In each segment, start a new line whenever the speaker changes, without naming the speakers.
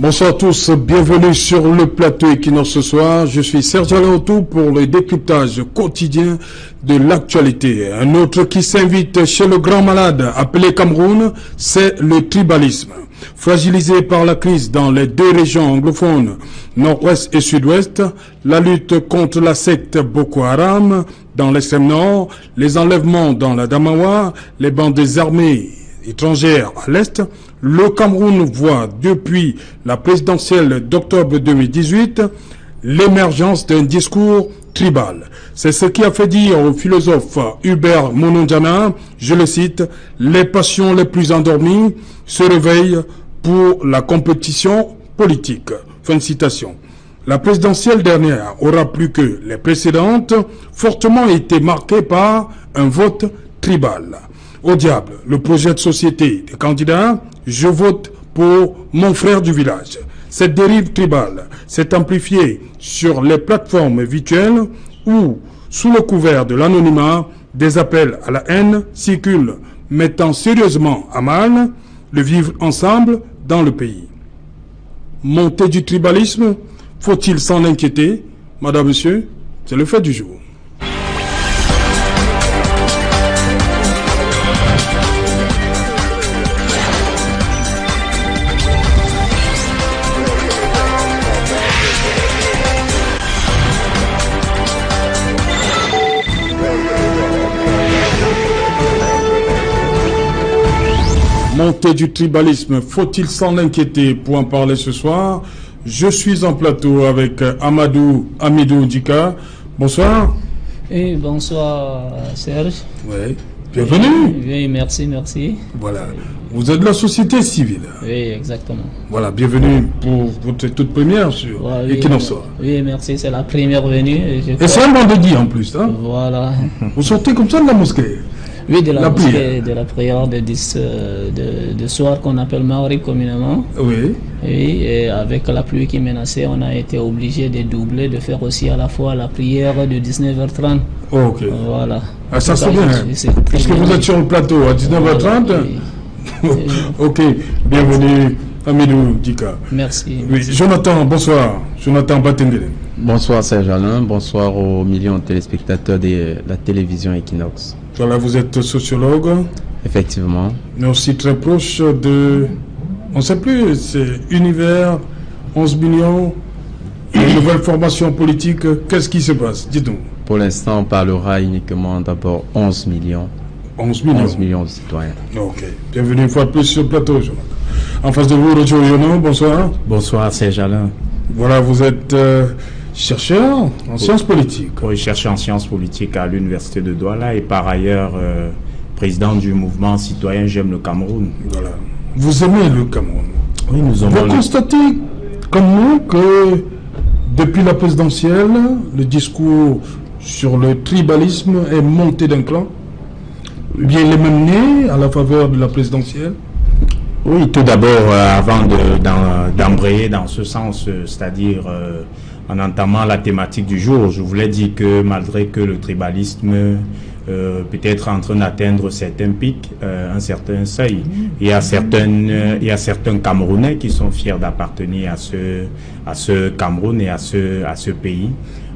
Bonsoir à tous, bienvenue sur le plateau Equinox ce soir. Je suis Serge Alaotou pour le décryptage quotidien de l'actualité. Un autre qui s'invite chez le grand malade appelé Cameroun, c'est le tribalisme. Fragilisé par la crise dans les deux régions anglophones, nord-ouest et sud-ouest, la lutte contre la secte Boko Haram dans l'extrême nord, les enlèvements dans la Damawa, les bandes armées étrangères à l'est, le Cameroun voit depuis la présidentielle d'octobre 2018 l'émergence d'un discours tribal. C'est ce qui a fait dire au philosophe Hubert Monondiana, je le cite, « Les passions les plus endormies se réveillent pour la compétition politique ». Fin de citation. La présidentielle dernière aura plus que les précédentes fortement été marquée par un vote tribal. Au diable, le projet de société des candidats, je vote pour mon frère du village. Cette dérive tribale s'est amplifiée sur les plateformes virtuelles où, sous le couvert de l'anonymat, des appels à la haine circulent, mettant sérieusement à mal le vivre ensemble dans le pays. Montée du tribalisme, faut-il s'en inquiéter? Madame, Monsieur, c'est le fait du jour. Montée du tribalisme, faut-il s'en inquiéter? Pour en parler ce soir, je suis en plateau avec Amidou Dika. Bonsoir.
Oui, bonsoir Serge.
Oui, bienvenue.
Oui, merci.
Voilà, vous êtes de la société civile.
Oui, exactement.
Voilà, bienvenue pour votre toute première sur Equinox Soir.
Oui, merci, c'est la première venue.
Et c'est un vendredi en plus, hein?
Voilà.
Vous sortez comme ça de la mosquée?
Oui, de la mosquée, de la prière de soir qu'on appelle Maghrib communément.
Oui.
Oui, et avec la pluie qui menaçait, on a été obligé de doubler, de faire aussi à la fois la prière de 19h30.
Oh, ok.
Voilà.
Ah, ça c'est bien. Puisque vous êtes sur le plateau à 19h30. Voilà, oui. Ok, bienvenue Amidou Dika.
Merci.
Oui, Jonathan, bonsoir. Jonathan Batendele.
Bonsoir Serge Alain, bonsoir aux millions de téléspectateurs de la télévision Equinox.
Voilà, vous êtes sociologue.
Effectivement.
Mais aussi très proche de... On ne sait plus, c'est Univers, 11 millions, une nouvelle formation politique. Qu'est-ce qui se passe? Dites-nous.
Pour l'instant, on parlera uniquement d'abord 11 millions.
11 millions.
11 millions de citoyens.
Ok. Bienvenue une fois de plus sur le plateau, Jonathan. En face de vous, Roger Yono, bonsoir.
Bonsoir Serge Alain.
Voilà, vous êtes chercheur en sciences politiques.
Oui, chercheur en sciences politiques à l'université de Douala et par ailleurs président du mouvement citoyen J'aime le Cameroun.
Voilà. Vous aimez le Cameroun?
Oui, nous
avons... Vous constatez comme nous que depuis la présidentielle, le discours sur le tribalisme est monté d'un cran? Bien il est même né à la faveur de la présidentielle?
Oui, tout d'abord, avant d'embrayer dans ce sens, c'est-à-dire en entamant la thématique du jour, je voulais dire que malgré que le tribalisme peut-être en train d'atteindre certains pics, un certain seuil, il y a certains Camerounais qui sont fiers d'appartenir à ce Cameroun et à ce pays.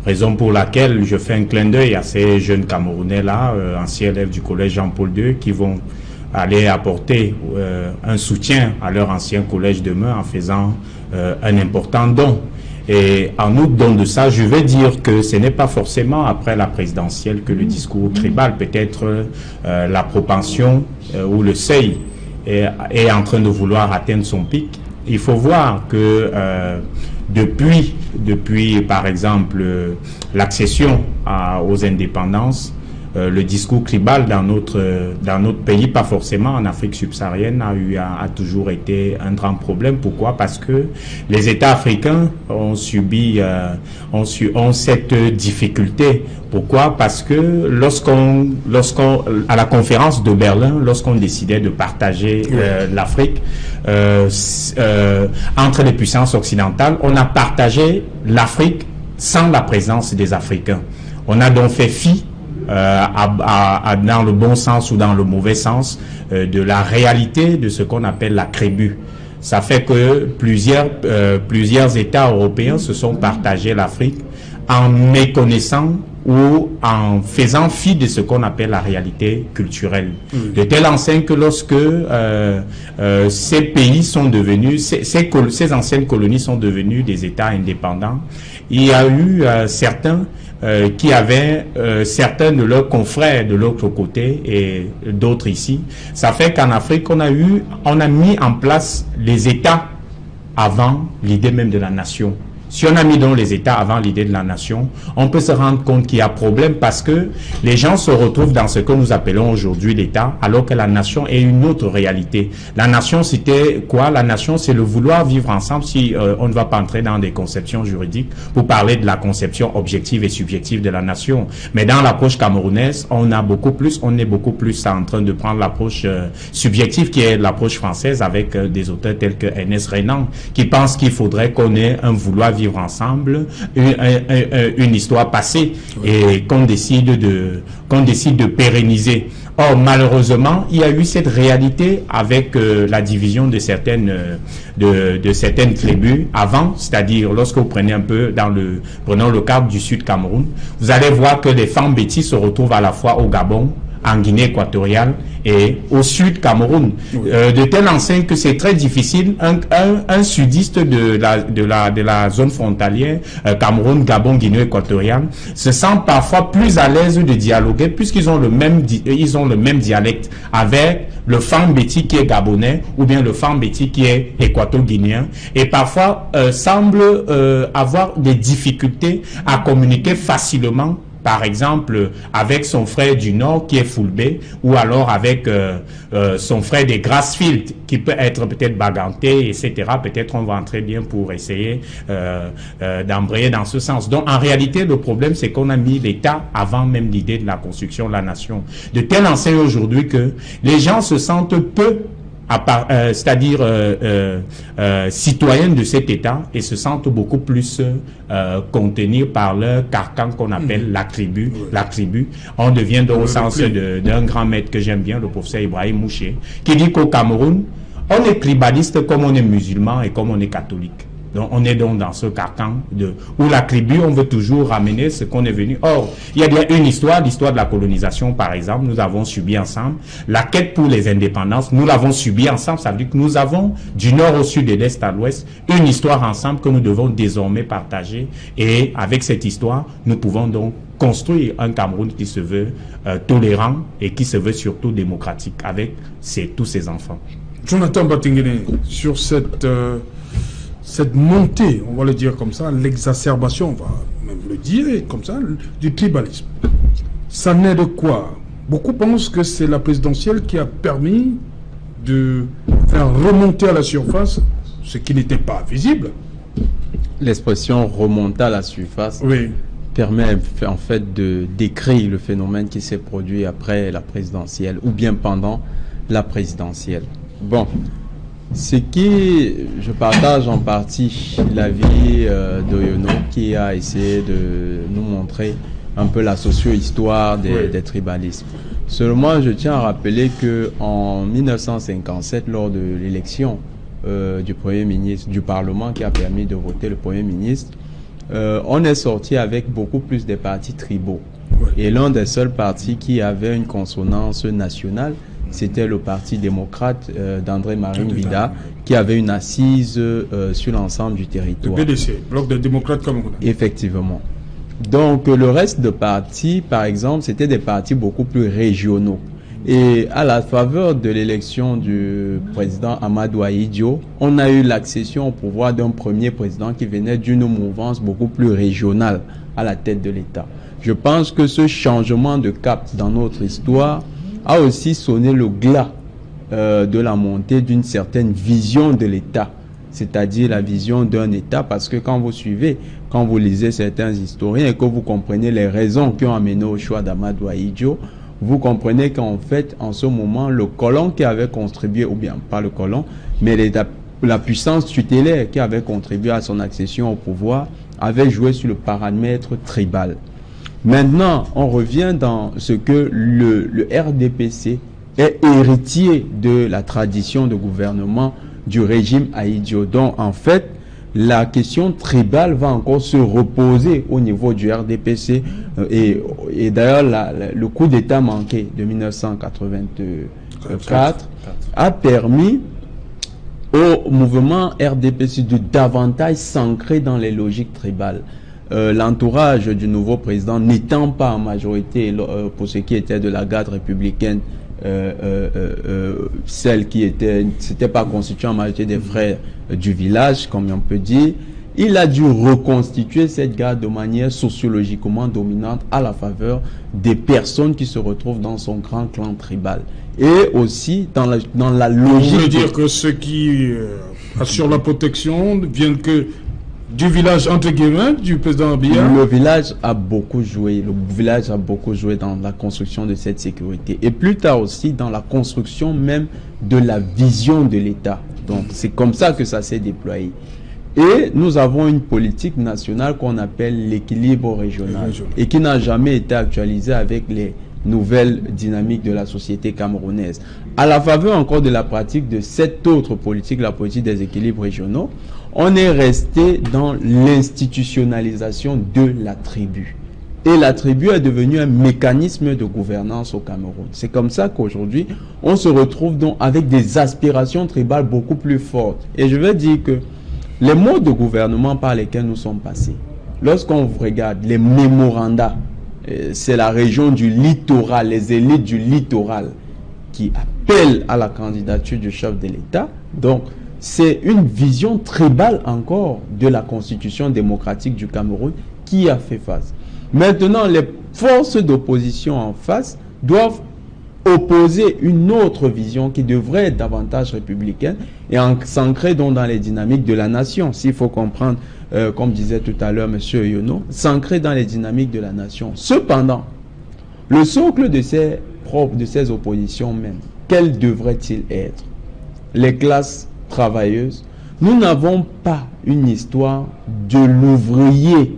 Raison pour laquelle je fais un clin d'œil à ces jeunes Camerounais-là, anciens élèves du collège Jean-Paul II, qui vont aller apporter un soutien à leur ancien collège demain en faisant un important don. Et en outre don de ça, je vais dire que ce n'est pas forcément après la présidentielle que le discours tribal, peut-être la propension ou le seuil est en train de vouloir atteindre son pic. Il faut voir que depuis par exemple l'accession aux indépendances, le discours tribal dans notre pays, pas forcément en Afrique subsaharienne, a toujours été un grand problème. Pourquoi? Parce que les États africains ont cette difficulté. Pourquoi? Parce que à la conférence de Berlin, lorsqu'on décidait de partager l'Afrique entre les puissances occidentales, on a partagé l'Afrique sans la présence des Africains. On a donc fait fi dans le bon sens ou dans le mauvais sens de la réalité de ce qu'on appelle la tribu. Ça fait que plusieurs États européens se sont partagés l'Afrique en méconnaissant ou en faisant fi de ce qu'on appelle la réalité culturelle. De telle enseigne que lorsque ces pays sont devenus, ces anciennes colonies sont devenues des États indépendants, il y a eu certains qui avaient certains de leurs confrères de l'autre côté et d'autres ici. Ça fait qu'en Afrique, on a mis en place les États avant l'idée même de la nation. Si on a mis donc les États avant l'idée de la nation, on peut se rendre compte qu'il y a problème parce que les gens se retrouvent dans ce que nous appelons aujourd'hui l'État, alors que la nation est une autre réalité. La nation, c'était quoi? La nation, c'est le vouloir vivre ensemble, si on ne va pas entrer dans des conceptions juridiques pour parler de la conception objective et subjective de la nation. Mais dans l'approche camerounaise, on est beaucoup plus en train de prendre l'approche subjective qui est l'approche française avec des auteurs tels que Ernest Renan qui pensent qu'il faudrait qu'on ait un vouloir vivre ensemble, une histoire passée et qu'on décide de pérenniser. Or, malheureusement, il y a eu cette réalité avec la division de certaines tribus avant, c'est-à-dire lorsque vous prenez prenons le cadre du Sud Cameroun, vous allez voir que les femmes bêtises se retrouvent à la fois au Gabon, en Guinée équatoriale et au sud Cameroun. De telle enseigne que c'est très difficile. Un sudiste de la zone frontalière, Cameroun, Gabon, Guinée équatoriale, se sent parfois plus à l'aise de dialoguer puisqu'ils ont le même dialecte avec le Fambeti qui est gabonais ou bien le Fambeti qui est équato-guinéen et parfois semble avoir des difficultés à communiquer facilement, par exemple, avec son frère du Nord qui est Fulbé, ou alors avec son frère des Grassfield qui peut être peut-être Baganté, etc. Peut-être on va entrer bien pour essayer d'embrayer dans ce sens. Donc, en réalité, le problème, c'est qu'on a mis l'État avant même l'idée de la construction de la nation. De telle enseigne aujourd'hui que les gens se sentent peu c'est-à-dire citoyens de cet État et se sentent beaucoup plus contenus par leur carcan qu'on appelle la tribu. La tribu. On devient donc au sens d'un grand maître que j'aime bien, le professeur Ibrahim Mouché, qui dit qu'au Cameroun, on est tribaliste comme on est musulman et comme on est catholique. Donc, on est donc dans ce carcan où la tribu, on veut toujours ramener ce qu'on est venu. Or, il y a bien une histoire, l'histoire de la colonisation, par exemple, nous avons subi ensemble. La quête pour les indépendances, nous l'avons subi ensemble. Ça veut dire que nous avons, du nord au sud et de l'est à l'ouest, une histoire ensemble que nous devons désormais partager. Et avec cette histoire, nous pouvons donc construire un Cameroun qui se veut tolérant et qui se veut surtout démocratique avec tous ses enfants.
Jonathan Batingene, sur cette montée, on va le dire comme ça, l'exacerbation, on va même le dire comme ça, du tribalisme. Ça naît de quoi? Beaucoup pensent que c'est la présidentielle qui a permis de faire remonter à la surface ce qui n'était pas visible.
L'expression remonter à la surface permet en fait de décrire le phénomène qui s'est produit après la présidentielle ou bien pendant la présidentielle. Bon. Ce qui, je partage en partie l'avis d'Oyono qui a essayé de nous montrer un peu la socio-histoire des tribalismes. Seulement, je tiens à rappeler que en 1957, lors de l'élection du Premier ministre, du Parlement qui a permis de voter le Premier ministre, on est sorti avec beaucoup plus de partis tribaux. Et l'un des seuls partis qui avait une consonance nationale, c'était le Parti démocrate d'André Marine Vida, qui avait une assise sur l'ensemble du territoire.
Le BDC, Bloc des démocrates camerounais.
Effectivement. Donc, le reste de partis, par exemple, c'était des partis beaucoup plus régionaux. Et à la faveur de l'élection du président Amadou Ahidjo, on a eu l'accession au pouvoir d'un premier président qui venait d'une mouvance beaucoup plus régionale à la tête de l'État. Je pense que ce changement de cap dans notre histoire a aussi sonné le glas de la montée d'une certaine vision de l'État, c'est-à-dire la vision d'un État, parce que quand vous lisez certains historiens et que vous comprenez les raisons qui ont amené au choix d'Amadou Ahidjo, vous comprenez qu'en fait, en ce moment, le colon qui avait contribué, ou bien pas le colon, mais la puissance tutélaire qui avait contribué à son accession au pouvoir, avait joué sur le paramètre tribal. Maintenant, on revient dans ce que le RDPC est héritier de la tradition de gouvernement du régime Ahidjo. Donc, en fait, la question tribale va encore se reposer au niveau du RDPC. Et d'ailleurs, le coup d'État manqué de 1984 a permis au mouvement RDPC de davantage s'ancrer dans les logiques tribales. L'entourage du nouveau président n'étant pas en majorité pour ce qui était de la garde républicaine, celle qui s'était pas constituée en majorité des frères du village, comme on peut dire, il a dû reconstituer cette garde de manière sociologiquement dominante à la faveur des personnes qui se retrouvent dans son grand clan tribal. Et aussi dans la logique...
Vous voulez dire que ceux qui assurent la protection viennent que du village, entre guillemets, du président Biya?
Le village a beaucoup joué. Le village a beaucoup joué dans la construction de cette sécurité. Et plus tard aussi dans la construction même de la vision de l'État. Donc c'est comme ça que ça s'est déployé. Et nous avons une politique nationale qu'on appelle l'équilibre régional et qui n'a jamais été actualisée avec les nouvelles dynamiques de la société camerounaise. À la faveur encore de la pratique de cette autre politique, la politique des équilibres régionaux, on est resté dans l'institutionnalisation de la tribu. Et la tribu est devenue un mécanisme de gouvernance au Cameroun. C'est comme ça qu'aujourd'hui, on se retrouve donc avec des aspirations tribales beaucoup plus fortes. Et je vais dire que les modes de gouvernement par lesquels nous sommes passés, lorsqu'on regarde les mémorandas, c'est la région du littoral, les élites du littoral qui appellent à la candidature du chef de l'État. Donc, c'est une vision tribale encore de la constitution démocratique du Cameroun qui a fait face. Maintenant, les forces d'opposition en face doivent opposer une autre vision qui devrait être davantage républicaine et s'ancrer donc dans les dynamiques de la nation. S'il faut comprendre, comme disait tout à l'heure M. Yono, s'ancrer dans les dynamiques de la nation. Cependant, le socle de ces oppositions même, quel devrait-il être? Les classes travailleuses. Nous n'avons pas une histoire de l'ouvrier,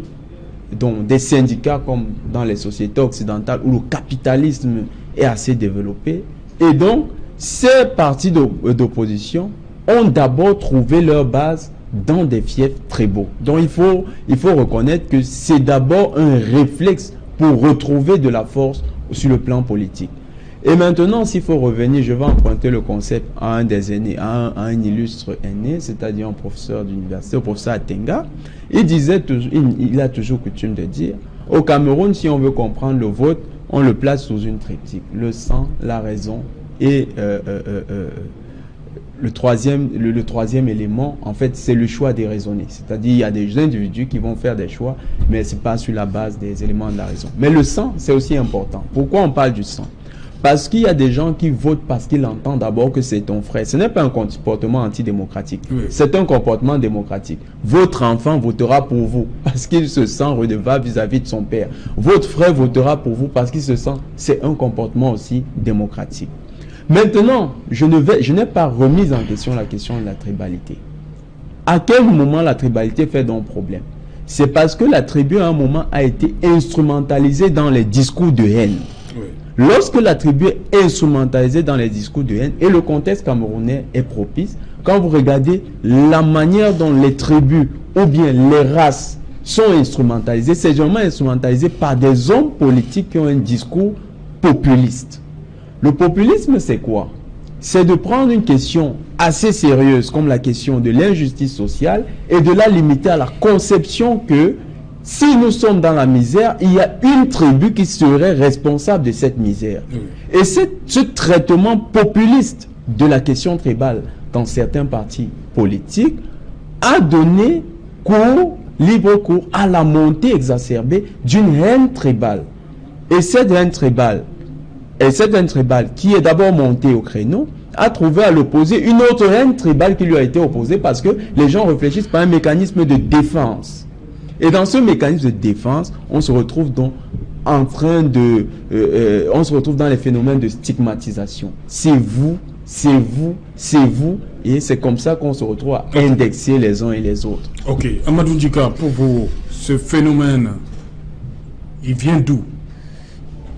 donc des syndicats comme dans les sociétés occidentales où le capitalisme est assez développé. Et donc, ces partis d'opposition ont d'abord trouvé leur base dans des fiefs tribaux. Donc, il faut reconnaître que c'est d'abord un réflexe pour retrouver de la force sur le plan politique. Et maintenant, s'il faut revenir, je vais emprunter le concept à un des aînés, à un illustre aîné, c'est-à-dire un professeur d'université, le professeur Atenga. Il a toujours coutume de dire, au Cameroun, si on veut comprendre le vote, on le place sous une triptyque. Le sang, la raison et le troisième élément, en fait, c'est le choix déraisonné. C'est-à-dire, il y a des individus qui vont faire des choix, mais ce n'est pas sur la base des éléments de la raison. Mais le sang, c'est aussi important. Pourquoi on parle du sang? Parce qu'il y a des gens qui votent parce qu'ils entendent d'abord que c'est ton frère. Ce n'est pas un comportement antidémocratique. Oui. C'est un comportement démocratique. Votre enfant votera pour vous parce qu'il se sent redevable vis-à-vis de son père. Votre frère votera pour vous parce qu'il se sent... C'est un comportement aussi démocratique. Maintenant, je n'ai pas remis en question la question de la tribalité. À quel moment la tribalité fait donc problème? C'est parce que la tribu, à un moment, a été instrumentalisée dans les discours de haine. Oui. Lorsque la tribu est instrumentalisée dans les discours de haine, et le contexte camerounais est propice, quand vous regardez la manière dont les tribus ou bien les races sont instrumentalisées, c'est généralement instrumentalisé par des hommes politiques qui ont un discours populiste. Le populisme, c'est quoi? C'est de prendre une question assez sérieuse comme la question de l'injustice sociale et de la limiter à la conception que si nous sommes dans la misère, il y a une tribu qui serait responsable de cette misère. Et ce traitement populiste de la question tribale dans certains partis politiques a donné libre cours à la montée exacerbée d'une haine tribale. Et cette haine tribale qui est d'abord montée au créneau, a trouvé à l'opposer une autre haine tribale qui lui a été opposée parce que les gens réfléchissent par un mécanisme de défense. Et dans ce mécanisme de défense, on se retrouve donc on se retrouve dans les phénomènes de stigmatisation. C'est vous, c'est vous, c'est vous, et c'est comme ça qu'on se retrouve à indexer les uns et les autres.
Ok, Amadou Djika, pour vous, ce phénomène, il vient d'où?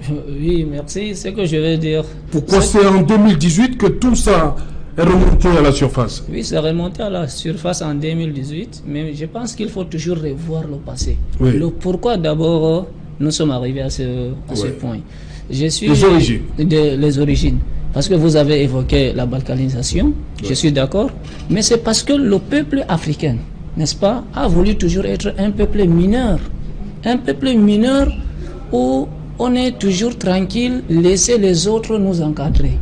Oui, merci. Ce que je vais dire...
Pourquoi c'est en 2018 que tout ça est remonté à la surface.
Oui, c'est remonté à la surface en 2018, mais je pense qu'il faut toujours revoir le passé.
Oui.
Le pourquoi d'abord nous sommes arrivés à ce point. Je suis
les origines.
Les origines. Parce que vous avez évoqué la balkanisation, je suis d'accord, mais c'est parce que le peuple africain, n'est-ce pas, a voulu toujours être un peuple mineur. Un peuple mineur où on est toujours tranquille, laisser les autres nous encadrer.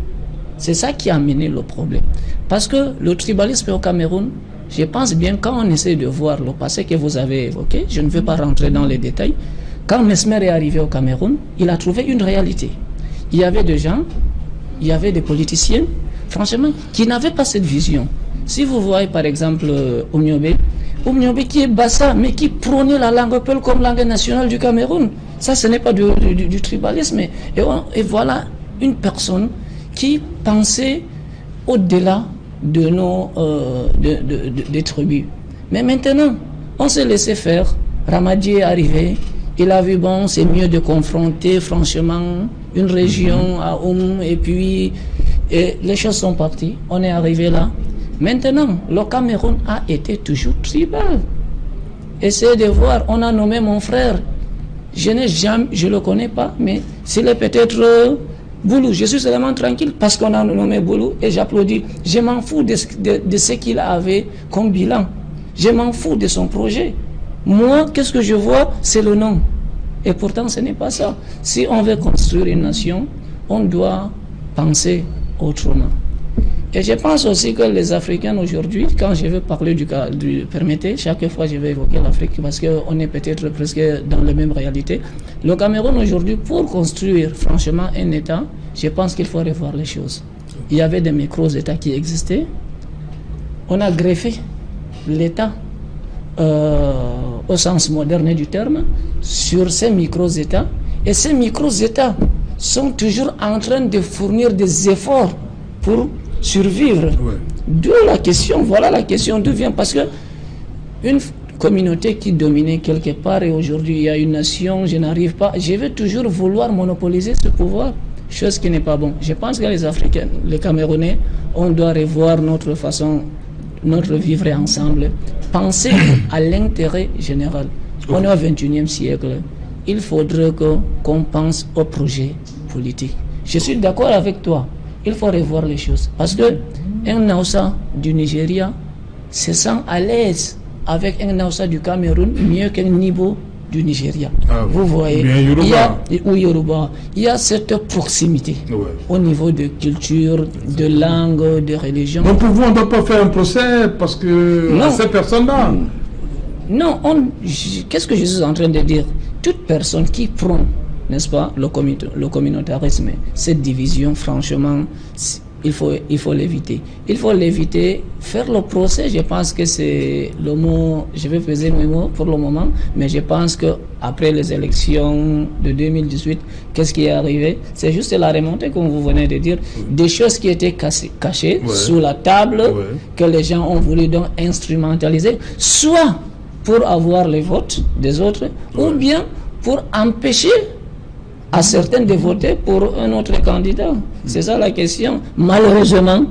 C'est ça qui a amené le problème. Parce que le tribalisme au Cameroun, je pense bien, quand on essaie de voir le passé que vous avez évoqué, je ne veux pas rentrer dans les détails, quand Mesmer est arrivé au Cameroun, il a trouvé une réalité. Il y avait des gens, il y avait des politiciens, franchement, qui n'avaient pas cette vision. Si vous voyez par exemple Oumniobé qui est bassa, mais qui prônait la langue peul comme langue nationale du Cameroun, ça ce n'est pas du tribalisme. Et voilà une personne qui pensait au-delà de des tribus. Mais maintenant, on s'est laissé faire. Ramadi est arrivé. Il a vu, bon, c'est mieux de confronter franchement une région à et puis les choses sont parties. On est arrivé là. Maintenant, le Cameroun a été toujours tribal. Essayez de voir, on a nommé mon frère. Je ne le connais pas, mais s'il est peut-être Boulou, je suis seulement tranquille parce qu'on a nommé Boulou et j'applaudis. Je m'en fous de ce qu'il avait comme bilan. Je m'en fous de son projet. Moi, qu'est-ce que je vois? C'est le nom. Et pourtant, ce n'est pas ça. Si on veut construire une nation, on doit penser autrement. Et je pense aussi que les Africains aujourd'hui, quand je veux parler permettez, chaque fois je vais évoquer l'Afrique parce qu'on est peut-être presque dans la même réalité. Le Cameroun aujourd'hui, pour construire franchement un État, je pense qu'il faut revoir les choses. Il y avait des micro-États qui existaient. On a greffé l'État au sens moderne du terme sur ces micro-États. Et ces micro-États sont toujours en train de fournir des efforts pour survivre.
Ouais.
D'où la question, voilà la question d'où vient. Parce que une communauté qui dominait quelque part et aujourd'hui il y a une nation, je n'arrive pas, je vais toujours vouloir monopoliser ce pouvoir, chose qui n'est pas bon. Je pense que les Africains, les Camerounais, on doit revoir notre façon, notre vivre ensemble, penser à l'intérêt général. On est au XXIe siècle, il faudrait qu'on pense au projet politique. Je suis d'accord avec toi. Il faut revoir les choses. Parce qu'un Naoussa du Nigeria se sent à l'aise avec un Naoussa du Cameroun mieux qu'un Nibo du Nigeria.
Ah,
vous voyez,
Yoruba.
Il y a cette proximité au niveau de culture, de langue, de religion.
Donc pour vous, on ne doit pas faire un procès parce que à ces personnes-là.
Non, qu'est-ce que je suis en train de dire? Toute personne qui prend, n'est-ce pas, le communautarisme, cette division, franchement, il faut l'éviter. Il faut l'éviter. Faire le procès, je pense que c'est le mot, je vais peser mes mots pour le moment, mais je pense qu'après les élections de 2018, qu'est-ce qui est arrivé? C'est juste la remontée, comme vous venez de dire, des choses qui étaient cachées sous la table, que les gens ont voulu donc instrumentaliser, soit pour avoir les votes des autres, ou bien pour empêcher à certains de voter pour un autre candidat. C'est ça la question. Malheureusement,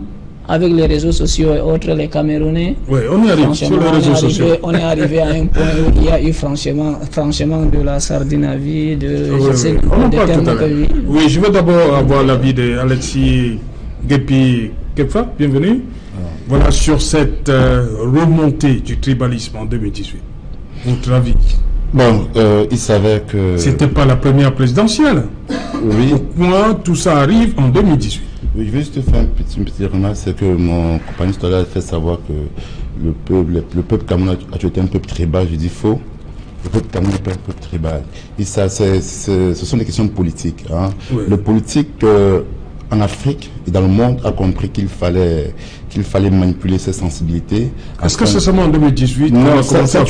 avec les réseaux sociaux et autres, les Camerounais,
on est arrivé sur les réseaux sociaux.
On est arrivé à un point où il y a eu franchement de la sardine à vie,
Oui, je veux d'abord avoir l'avis d'Alexis Gepi Kepfa, bienvenue. Voilà, sur cette remontée du tribalisme en 2018. Votre avis?
Bon, il savait que...
C'était pas la première présidentielle.
Oui.
Moi, tout ça arrive en 2018.
Oui, je vais juste faire une petite remarque, c'est que mon compagnon tout à l'heure a fait savoir que le peuple camerounais a toujours été un peuple tribal. Je dis faux. Le peuple camerounais est un peuple tribal. Et ça, ce sont des questions politiques. Hein. Oui. Le politique en Afrique et dans le monde a compris qu'il fallait manipuler ses sensibilités.
Est-ce que c'est seulement en 2018?
Non, ça a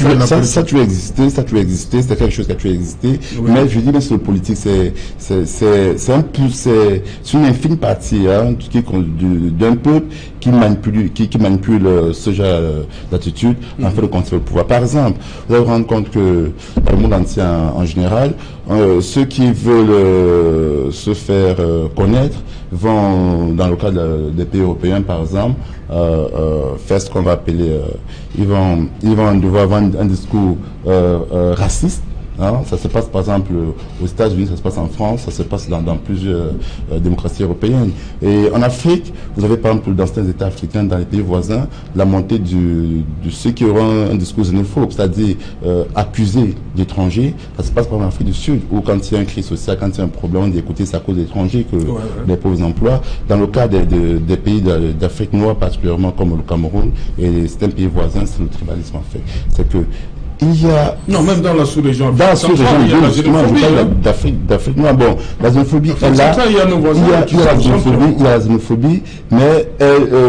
toujours existé, c'est quelque chose qui a toujours existé. Oui. Mais je dis, mais sur le politique, c'est une infime partie d'un peuple qui manipule ce genre d'attitude en fait de contrôler le pouvoir. Par exemple, vous allez vous rendre compte que dans le monde entier en général, ceux qui veulent se faire connaître vont, dans le cas des pays européens par exemple, faire ce qu'on va appeler, ils vont devoir avoir un discours raciste. Hein, ça se passe par exemple aux États-Unis, ça se passe en France, ça se passe dans plusieurs démocraties européennes. Et en Afrique, vous avez par exemple dans certains États africains, dans les pays voisins, la montée de ceux qui auront un discours xénophobe, c'est-à-dire accusés d'étrangers. Ça se passe par exemple en Afrique du Sud, où quand il y a un crise sociale, quand il y a un problème, on dit écoutez, c'est à cause des étrangers que les pauvres emploient. Dans le cas des pays d'Afrique noire, particulièrement comme le Cameroun et certains pays voisins, c'est le tribalisme en fait. C'est que il y a...
Non, même dans la sous-région.
Dans la sous-région, il y a la xénophobie. D'Afrique noire, bon, la xénophobie est là. Il y a nos voisins qui sont il y a la xénophobie, mais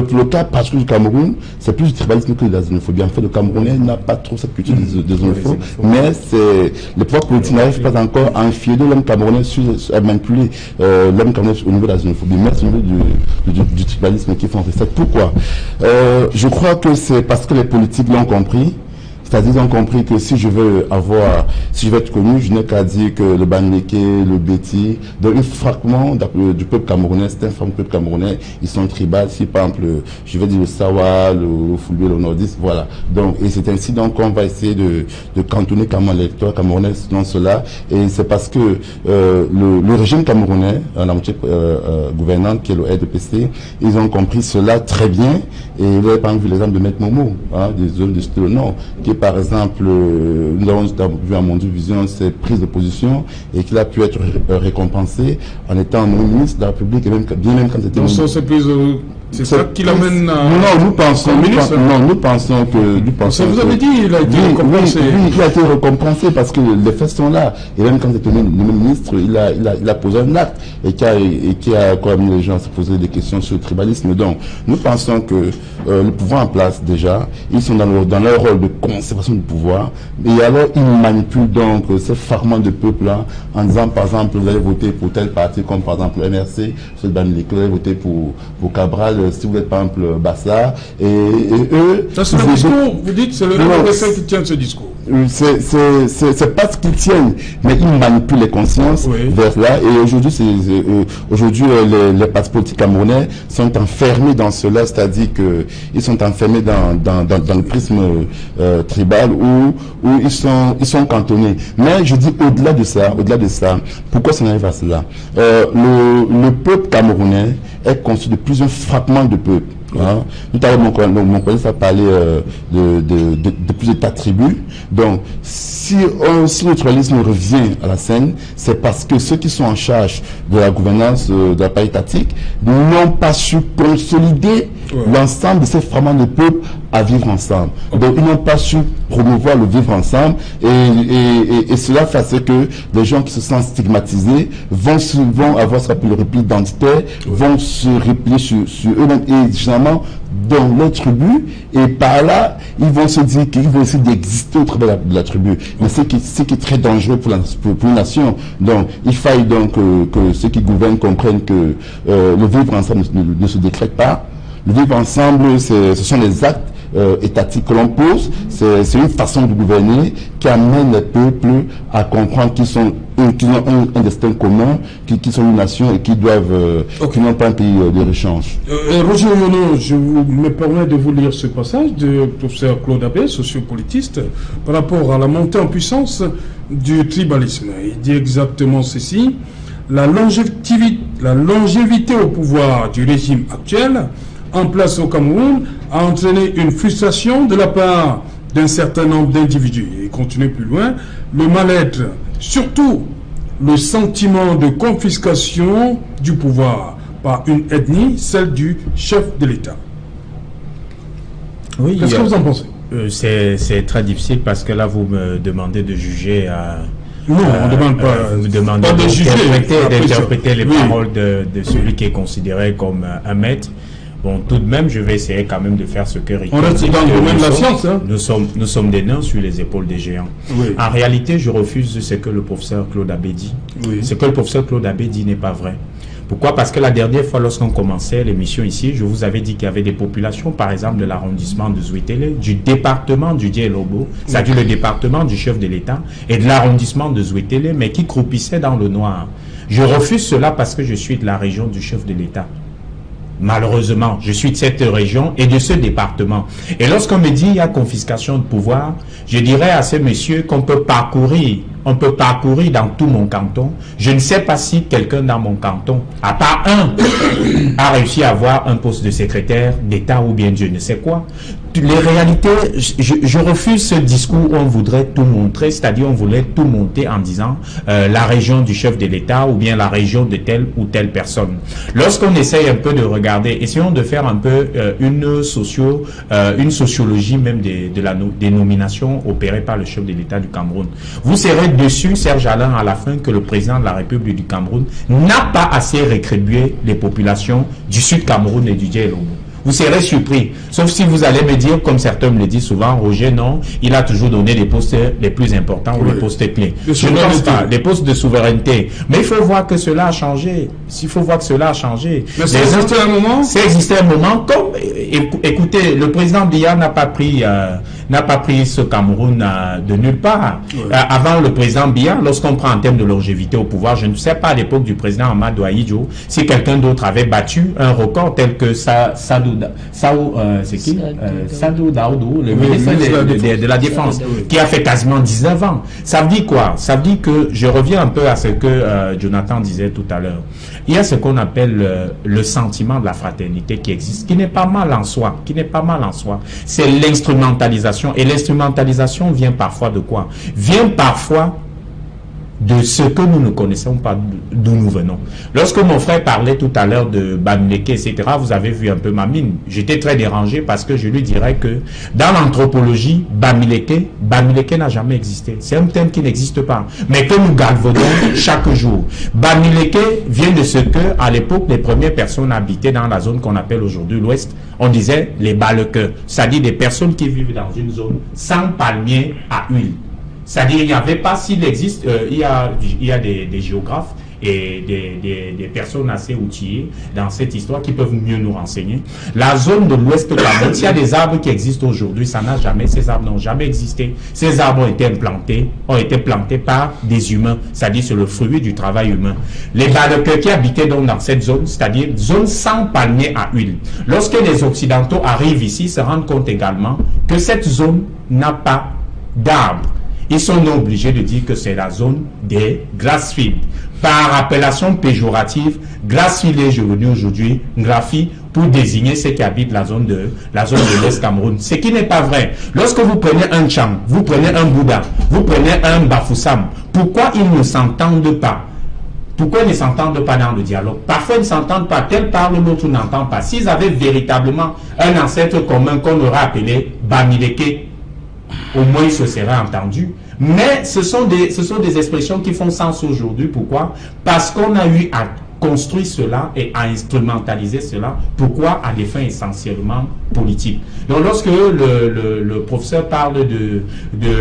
pour le cas particulier du Cameroun, c'est plus du tribalisme que de la xénophobie. En fait, le Camerounais n'a pas trop cette culture de xénophobie, mais c'est le pouvoir politique n'arrive pas encore à infiltrer l'homme camerounais à manipuler l'homme camerounais au niveau de la xénophobie, mais c'est au niveau du tribalisme qui font ça. Pourquoi je crois que c'est parce que les politiques l'ont compris. C'est-à-dire, ils ont compris que si je veux être connu, je n'ai qu'à dire que le Banleke, le Béti, donc un fragment du peuple camerounais, c'est un fragment du peuple camerounais, ils sont tribales. Si par exemple, je vais dire le Sawa, le Foulbé, le Nordiste, voilà. Donc, et c'est ainsi donc qu'on va essayer de cantonner l'électorat camerounais dans cela. Et c'est parce que le régime camerounais, la moitié gouvernante, qui est le RDPC, ils ont compris cela très bien. Et vous avez par exemple vu l'exemple de Maître Momo, hein, des zones de style nord, qui par exemple, nous avons vu à Mondial Vision ses prises de position et qu'il a pu être récompensé en étant ministre de la République et même quand c'était...
C'est ça qui l'amène à...
Non, nous pensons que...
Ça vous avez dit, il a été récompensé.
Oui, il a été récompensé parce que les faits sont là. Et même quand il était ministre, il a posé un acte et qui a mis les gens à se poser des questions sur le tribalisme. Donc, nous pensons que le pouvoir en place, déjà, ils sont dans leur rôle de conservation du pouvoir. Et alors, ils manipulent donc ces fragments de peuple-là en disant, par exemple, vous allez voter pour tel parti, comme par exemple le MRC, vous allez voter pour Cabral, si vous êtes par exemple Bassa, et eux...
Ça c'est le discours, vous dites, c'est le RDPC qui tient ce discours.
C'est pas ce qu'ils tiennent, mais ils manipulent les consciences vers là, et aujourd'hui, les partis politiques camerounais sont enfermés dans cela, c'est-à-dire qu'ils sont enfermés dans le prisme tribal où ils sont cantonnés. Mais je dis au-delà de ça, pourquoi ça arrive à cela? Le peuple camerounais est constitué de plusieurs fragments de peuple. Hein. Tout à l'heure, mon collègue a parlé de plus d'états tribus. Donc, si le tribalisme revient à la scène, c'est parce que ceux qui sont en charge de la gouvernance de la part étatique n'ont pas su consolider l'ensemble de ces fragments de peuple à vivre ensemble. Donc, ils n'ont pas su promouvoir le vivre ensemble et cela fait ce que les gens qui se sentent stigmatisés vont avoir ce qu'on appelle le repli identitaire, vont se replier sur eux-mêmes et généralement dans leur tribu, et par là, ils vont se dire qu'ils vont essayer d'exister au travers de la tribu. Mais c'est qui est très dangereux pour une nation. Donc, il faille donc que ceux qui gouvernent comprennent que le vivre ensemble ne se décrète pas. Le vivre ensemble, ce sont les actes étatiques que l'on pose. C'est une façon de gouverner qui amène les peuples à comprendre qu'ils ont un destin commun, qui sont une nation et qui n'ont pas un pays de rechange.
Roger Oyono, je me permets de vous lire ce passage de professeur Claude Abbé, sociopolitiste, par rapport à la montée en puissance du tribalisme. Il dit exactement ceci: la longévité au pouvoir du régime actuel en place au Cameroun a entraîné une frustration de la part d'un certain nombre d'individus. Et continue plus loin, le mal-être, surtout le sentiment de confiscation du pouvoir par une ethnie, celle du chef de l'État.
Oui,
qu'est-ce que vous en pensez?
C'est très difficile parce que là vous me demandez de juger
non, on ne demande pas.
Vous demandez d'interpréter les paroles de celui qui est considéré comme un maître. Bon, tout de même, je vais essayer quand même de faire ce que Rico.
On reste dans le domaine de la science. Hein.
Nous sommes des nains sur les épaules des géants. Oui. En réalité, je refuse ce que le professeur Claude Abbé dit. Oui. Ce que le professeur Claude Abbé dit n'est pas vrai. Pourquoi? Parce que la dernière fois, lorsqu'on commençait l'émission ici, je vous avais dit qu'il y avait des populations, par exemple, de l'arrondissement de Zouétélé, du département du Dié-Lobo, c'est-à-dire le département du chef de l'État, et de l'arrondissement de Zouétélé, mais qui croupissaient dans le noir. Je refuse cela parce que je suis de la région du chef de l'État. Malheureusement, je suis de cette région et de ce département. Et lorsqu'on me dit il y a confiscation de pouvoir, je dirais à ces messieurs qu'on peut parcourir dans tout mon canton. Je ne sais pas si quelqu'un dans mon canton, à part un, a réussi à avoir un poste de secrétaire d'État ou bien je ne sais quoi. Les réalités, je refuse ce discours où on voudrait tout montrer, c'est-à-dire on voulait tout monter en disant la région du chef de l'État ou bien la région de telle ou telle personne. Lorsqu'on essaye un peu de regarder, essayons de faire un peu une sociologie même des nominations opérées par le chef de l'État du Cameroun. Vous serez dessus, Serge Alain, à la fin, que le président de la République du Cameroun n'a pas assez rétribué les populations du Sud Cameroun et du Djélobo. Vous serez surpris, sauf si vous allez me dire, comme certains me le disent souvent, Roger, non, il a toujours donné les postes les plus importants ou les postes clés. Je ne pense pas, les postes de souveraineté. Mais il faut voir que cela a changé. Il faut voir que cela a changé.
Mais ça existait un moment.
Ça existait un moment. Comme, écoutez, le président Biya n'a pas pris ce Cameroun de nulle part. Avant le président Biya, lorsqu'on prend en termes de longévité au pouvoir, je ne sais pas à l'époque du président Amadou Ahidjo si quelqu'un d'autre avait battu un record tel que Sadou Daoudou, le ministre de la Défense, qui a fait quasiment 19 ans. Ça veut dire quoi? Ça veut dire que, je reviens un peu à ce que Jonathan disait tout à l'heure. Il y a ce qu'on appelle le sentiment de la fraternité qui existe, qui n'est pas mal en soi, C'est l'instrumentalisation. Et l'instrumentalisation vient parfois de quoi? Vient parfois de ce que nous ne connaissons pas d'où nous venons. Lorsque mon frère parlait tout à l'heure de Bamileke, etc., vous avez vu un peu ma mine. J'étais très dérangé parce que je lui dirais que dans l'anthropologie, Bamileke n'a jamais existé. C'est un thème qui n'existe pas, mais que nous galvaudons chaque jour. Bamileke vient de ce que, à l'époque, les premières personnes habitaient dans la zone qu'on appelle aujourd'hui l'Ouest. On disait les balekeux, c'est-à-dire des personnes qui vivent dans une zone sans palmiers à huile. C'est-à-dire, il n'y avait pas, s'il existe, il y a des géographes et des personnes assez outillées dans cette histoire qui peuvent mieux nous renseigner. La zone de l'Ouest Cameroun, s'il y a des arbres qui existent aujourd'hui, ces arbres n'ont jamais existé. Ces arbres ont été plantés par des humains, c'est-à-dire c'est le fruit du travail humain. Les balekeux qui habitaient donc dans cette zone, c'est-à-dire zone sans palmiers à huile. Lorsque les Occidentaux arrivent ici, ils se rendent compte également que cette zone n'a pas d'arbres. Ils sont obligés de dire que c'est la zone des grassfields. Par appellation péjorative, grassfield est devenu aujourd'hui graphie pour désigner ceux qui habitent la zone de l'Est Cameroun. Ce qui n'est pas vrai. Lorsque vous prenez un Cham, vous prenez un Bouddha, vous prenez un Bafoussam, pourquoi ils ne s'entendent pas? Pourquoi ils ne s'entendent pas dans le dialogue? Parfois, ils ne s'entendent pas. Tel parle, l'autre n'entend pas. S'ils avaient véritablement un ancêtre commun qu'on aurait appelé Bamileke, au moins ils se seraient entendus. Mais ce sont des expressions qui font sens aujourd'hui. Pourquoi? Parce qu'on a eu à construire cela et à instrumentaliser cela. Pourquoi? À des fins essentiellement politiques. Donc lorsque le professeur parle de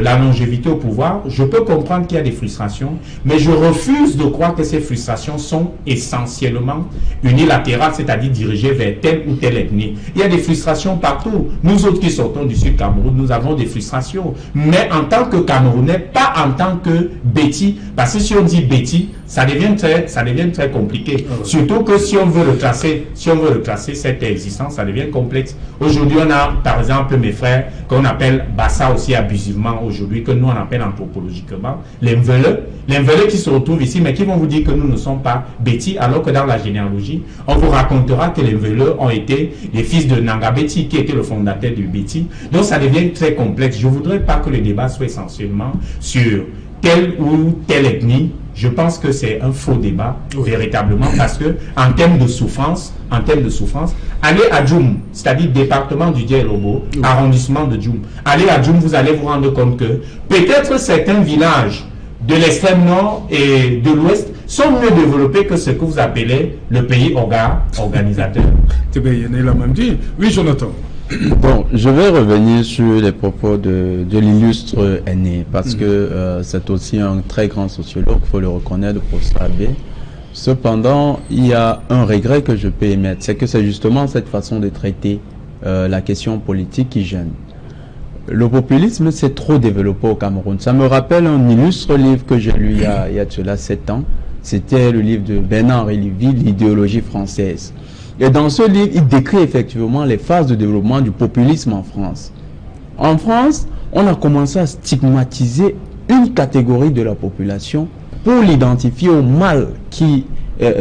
la longévité au pouvoir, je peux comprendre qu'il y a des frustrations, mais je refuse de croire que ces frustrations sont essentiellement unilatérales, c'est-à-dire dirigées vers telle ou telle ethnie. Il y a des frustrations partout. Nous autres qui sortons du Sud Cameroun, nous avons des frustrations. Mais en tant que Camerounais, pas en tant que Béti, parce que si on dit Béti, ça devient très compliqué. Surtout que si on veut retracer cette existence, ça devient complexe. Aujourd'hui, on a, par exemple, mes frères, qu'on appelle Bassa aussi abusivement aujourd'hui, que nous on appelle anthropologiquement, les Mveleux qui se retrouvent ici, mais qui vont vous dire que nous ne sommes pas Béti, alors que dans la généalogie, on vous racontera que les Mveleux ont été les fils de Nanga Béti, qui était le fondateur du Béti. Donc ça devient très complexe. Je ne voudrais pas que le débat soit essentiellement sur telle ou telle ethnie. Je pense que c'est un faux débat, véritablement, parce que en termes de souffrance, allez à Djoum, c'est-à-dire département du Djélobo, arrondissement de Djoum. Allez à Djoum, vous allez vous rendre compte que peut-être certains villages de l'extrême nord et de l'ouest sont mieux développés que ce que vous appelez le pays organisateur.
Oui, Jonathan.
Bon, je vais revenir sur les propos de l'illustre aîné, parce que c'est aussi un très grand sociologue, il faut le reconnaître, le professeur Abbé. Cependant, il y a un regret que je peux émettre, c'est que c'est justement cette façon de traiter la question politique qui gêne. Le populisme s'est trop développé au Cameroun. Ça me rappelle un illustre livre que j'ai lu il y a de cela 7 ans, C'était le livre de Bernard-Henri Lévy, L'idéologie française. Et dans ce livre, il décrit effectivement les phases de développement du populisme en France. En France, on a commencé à stigmatiser une catégorie de la population pour l'identifier au mal qui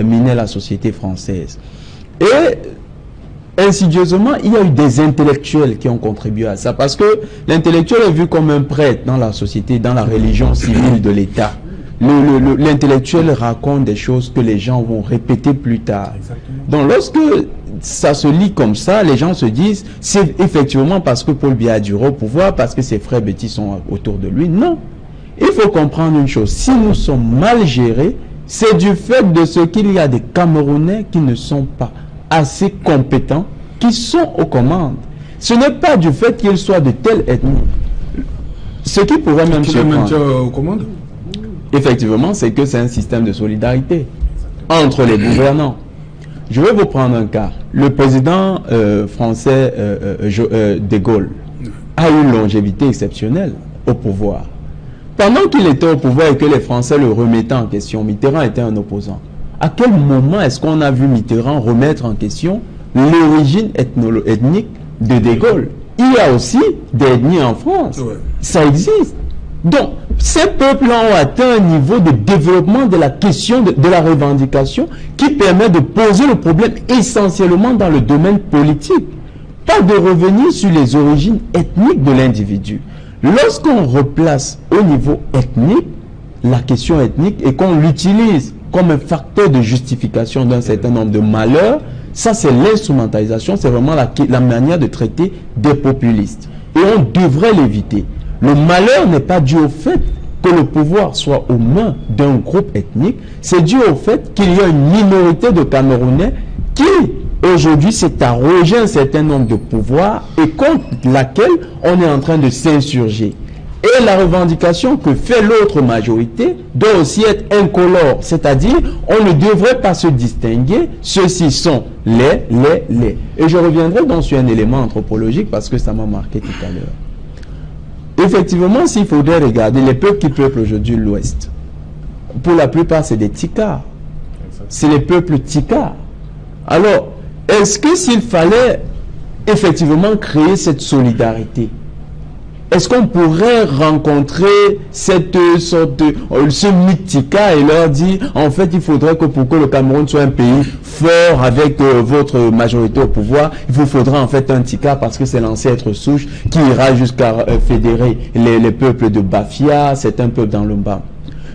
minait la société française. Et insidieusement, il y a eu des intellectuels qui ont contribué à ça, parce que l'intellectuel est vu comme un prêtre dans la société, dans la religion civile de l'État. L'intellectuel raconte des choses que les gens vont répéter plus tard. Exactement. Donc lorsque ça se lit comme ça, les gens se disent, c'est effectivement parce que Paul Biya a du au pouvoir, parce que ses frères Betty sont autour de lui. Non. Il faut comprendre une chose, si nous sommes mal gérés, c'est du fait de ce qu'il y a des Camerounais qui ne sont pas assez compétents, qui sont aux commandes. Ce n'est pas du fait qu'ils soient de telle ethnie. Ce qui pourrait même se prendre
aux commandes.
Effectivement, c'est que c'est un système de solidarité entre les gouvernants. Je vais vous prendre un cas. Le président français de Gaulle a eu une longévité exceptionnelle au pouvoir. Pendant qu'il était au pouvoir et que les Français le remettaient en question, Mitterrand était un opposant. À quel moment est-ce qu'on a vu Mitterrand remettre en question l'origine ethnique de Gaulle? Il y a aussi des ethnies en France. Ouais. Ça existe. Donc, ces peuples-là ont atteint un niveau de développement de la question de la revendication qui permet de poser le problème essentiellement dans le domaine politique. Pas de revenir sur les origines ethniques de l'individu. Lorsqu'on replace au niveau ethnique la question ethnique et qu'on l'utilise comme un facteur de justification d'un certain nombre de malheurs, ça c'est l'instrumentalisation, c'est vraiment la manière de traiter des populistes. Et on devrait l'éviter. Le malheur n'est pas dû au fait que le pouvoir soit aux mains d'un groupe ethnique, c'est dû au fait qu'il y a une minorité de Camerounais qui aujourd'hui s'est arrogé un certain nombre de pouvoirs et contre laquelle on est en train de s'insurger. Et la revendication que fait l'autre majorité doit aussi être incolore, c'est-à-dire on ne devrait pas se distinguer, ceux-ci sont les. Et je reviendrai donc sur un élément anthropologique parce que ça m'a marqué tout à l'heure. Effectivement, s'il faudrait regarder les peuples qui peuplent aujourd'hui l'Ouest, pour la plupart c'est des Tikas, c'est les peuples Tikas. Alors, est-ce que s'il fallait effectivement créer cette solidarité, est-ce qu'on pourrait rencontrer cette sorte de ce mythica et leur dire en fait il faudrait que pour que le Cameroun soit un pays fort avec votre majorité au pouvoir, il vous faudra en fait un tika parce que c'est l'ancêtre souche qui ira jusqu'à fédérer les peuples de Bafia, c'est un peuple dans le bas.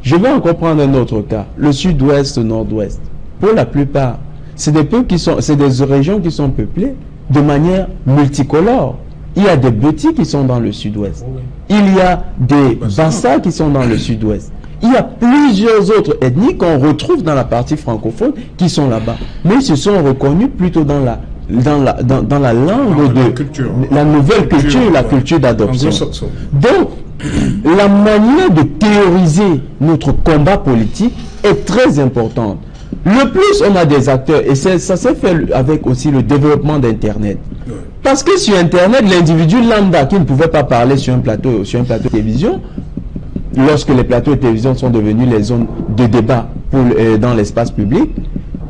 Je vais encore prendre un autre cas, le sud-ouest, nord-ouest. Pour la plupart, c'est des peuples qui sont, c'est des régions qui sont peuplées de manière multicolore. Il y a des Bétis qui sont dans le sud-ouest. Il y a des Bassa qui sont dans le sud-ouest. Il y a plusieurs autres ethnies qu'on retrouve dans la partie francophone qui sont là-bas. Mais ils se sont reconnus plutôt dans la langue de la nouvelle culture, la culture d'adoption. Donc, la manière de théoriser notre combat politique est très importante. Le plus on a des acteurs, et ça s'est fait avec aussi le développement d'Internet. Parce que sur Internet, l'individu lambda qui ne pouvait pas parler sur un plateau de télévision, lorsque les plateaux de télévision sont devenus les zones de débat dans l'espace public,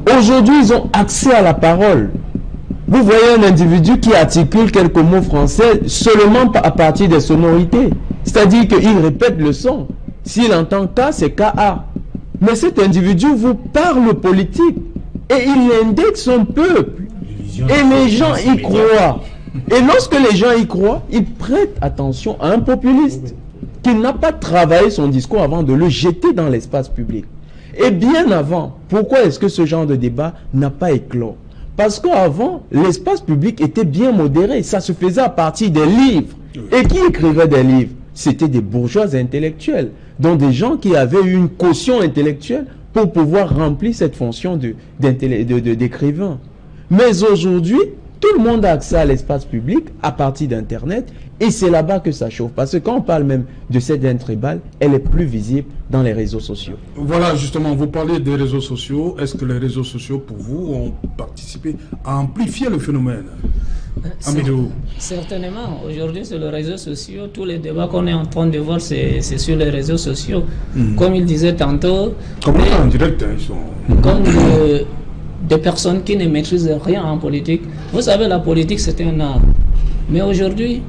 aujourd'hui ils ont accès à la parole. Vous voyez un individu qui articule quelques mots français seulement à partir des sonorités. C'est-à-dire qu'il répète le son. S'il entend K, c'est KA. Mais cet individu vous parle politique et il indexe son peuple. Et les gens y croient. Et lorsque les gens y croient, ils prêtent attention à un populiste qui n'a pas travaillé son discours avant de le jeter dans l'espace public. Et bien avant, pourquoi est-ce que ce genre de débat n'a pas éclos? Parce qu'avant, l'espace public était bien modéré. Ça se faisait à partir des livres. Et qui écrivait des livres? C'était des bourgeois intellectuels, donc des gens qui avaient une caution intellectuelle pour pouvoir remplir cette fonction d'écrivain. Mais aujourd'hui, tout le monde a accès à l'espace public à partir d'Internet et c'est là-bas que ça chauffe. Parce que quand on parle même de cette haine tribale, elle est plus visible dans les réseaux sociaux.
Voilà, justement, vous parlez des réseaux sociaux. Est-ce que les réseaux sociaux, pour vous, ont participé à amplifier le phénomène? Amidou.
Certainement. Aujourd'hui, sur les réseaux sociaux, tous les débats qu'on est en train de voir, c'est sur les réseaux sociaux. Comme il disait tantôt,
Comment en direct, ils sont...
comme des personnes qui ne maîtrisent rien en politique. Vous savez, la politique, c'est un art. Mais aujourd'hui,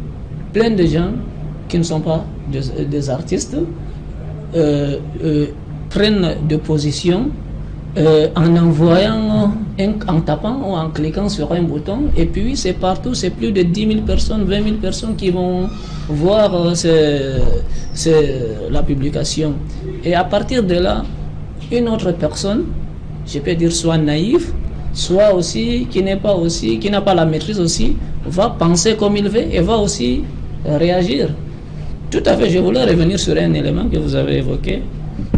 plein de gens qui ne sont pas des artistes prennent des positions en envoyant, en tapant ou en cliquant sur un bouton, et puis c'est partout, c'est plus de 10 000 personnes, 20 000 personnes qui vont voir la publication. Et à partir de là, une autre personne, je peux dire soit naïve, soit aussi qui n'a pas la maîtrise aussi, va penser comme il veut et va aussi réagir. Tout à fait, je voulais revenir sur un élément que vous avez évoqué.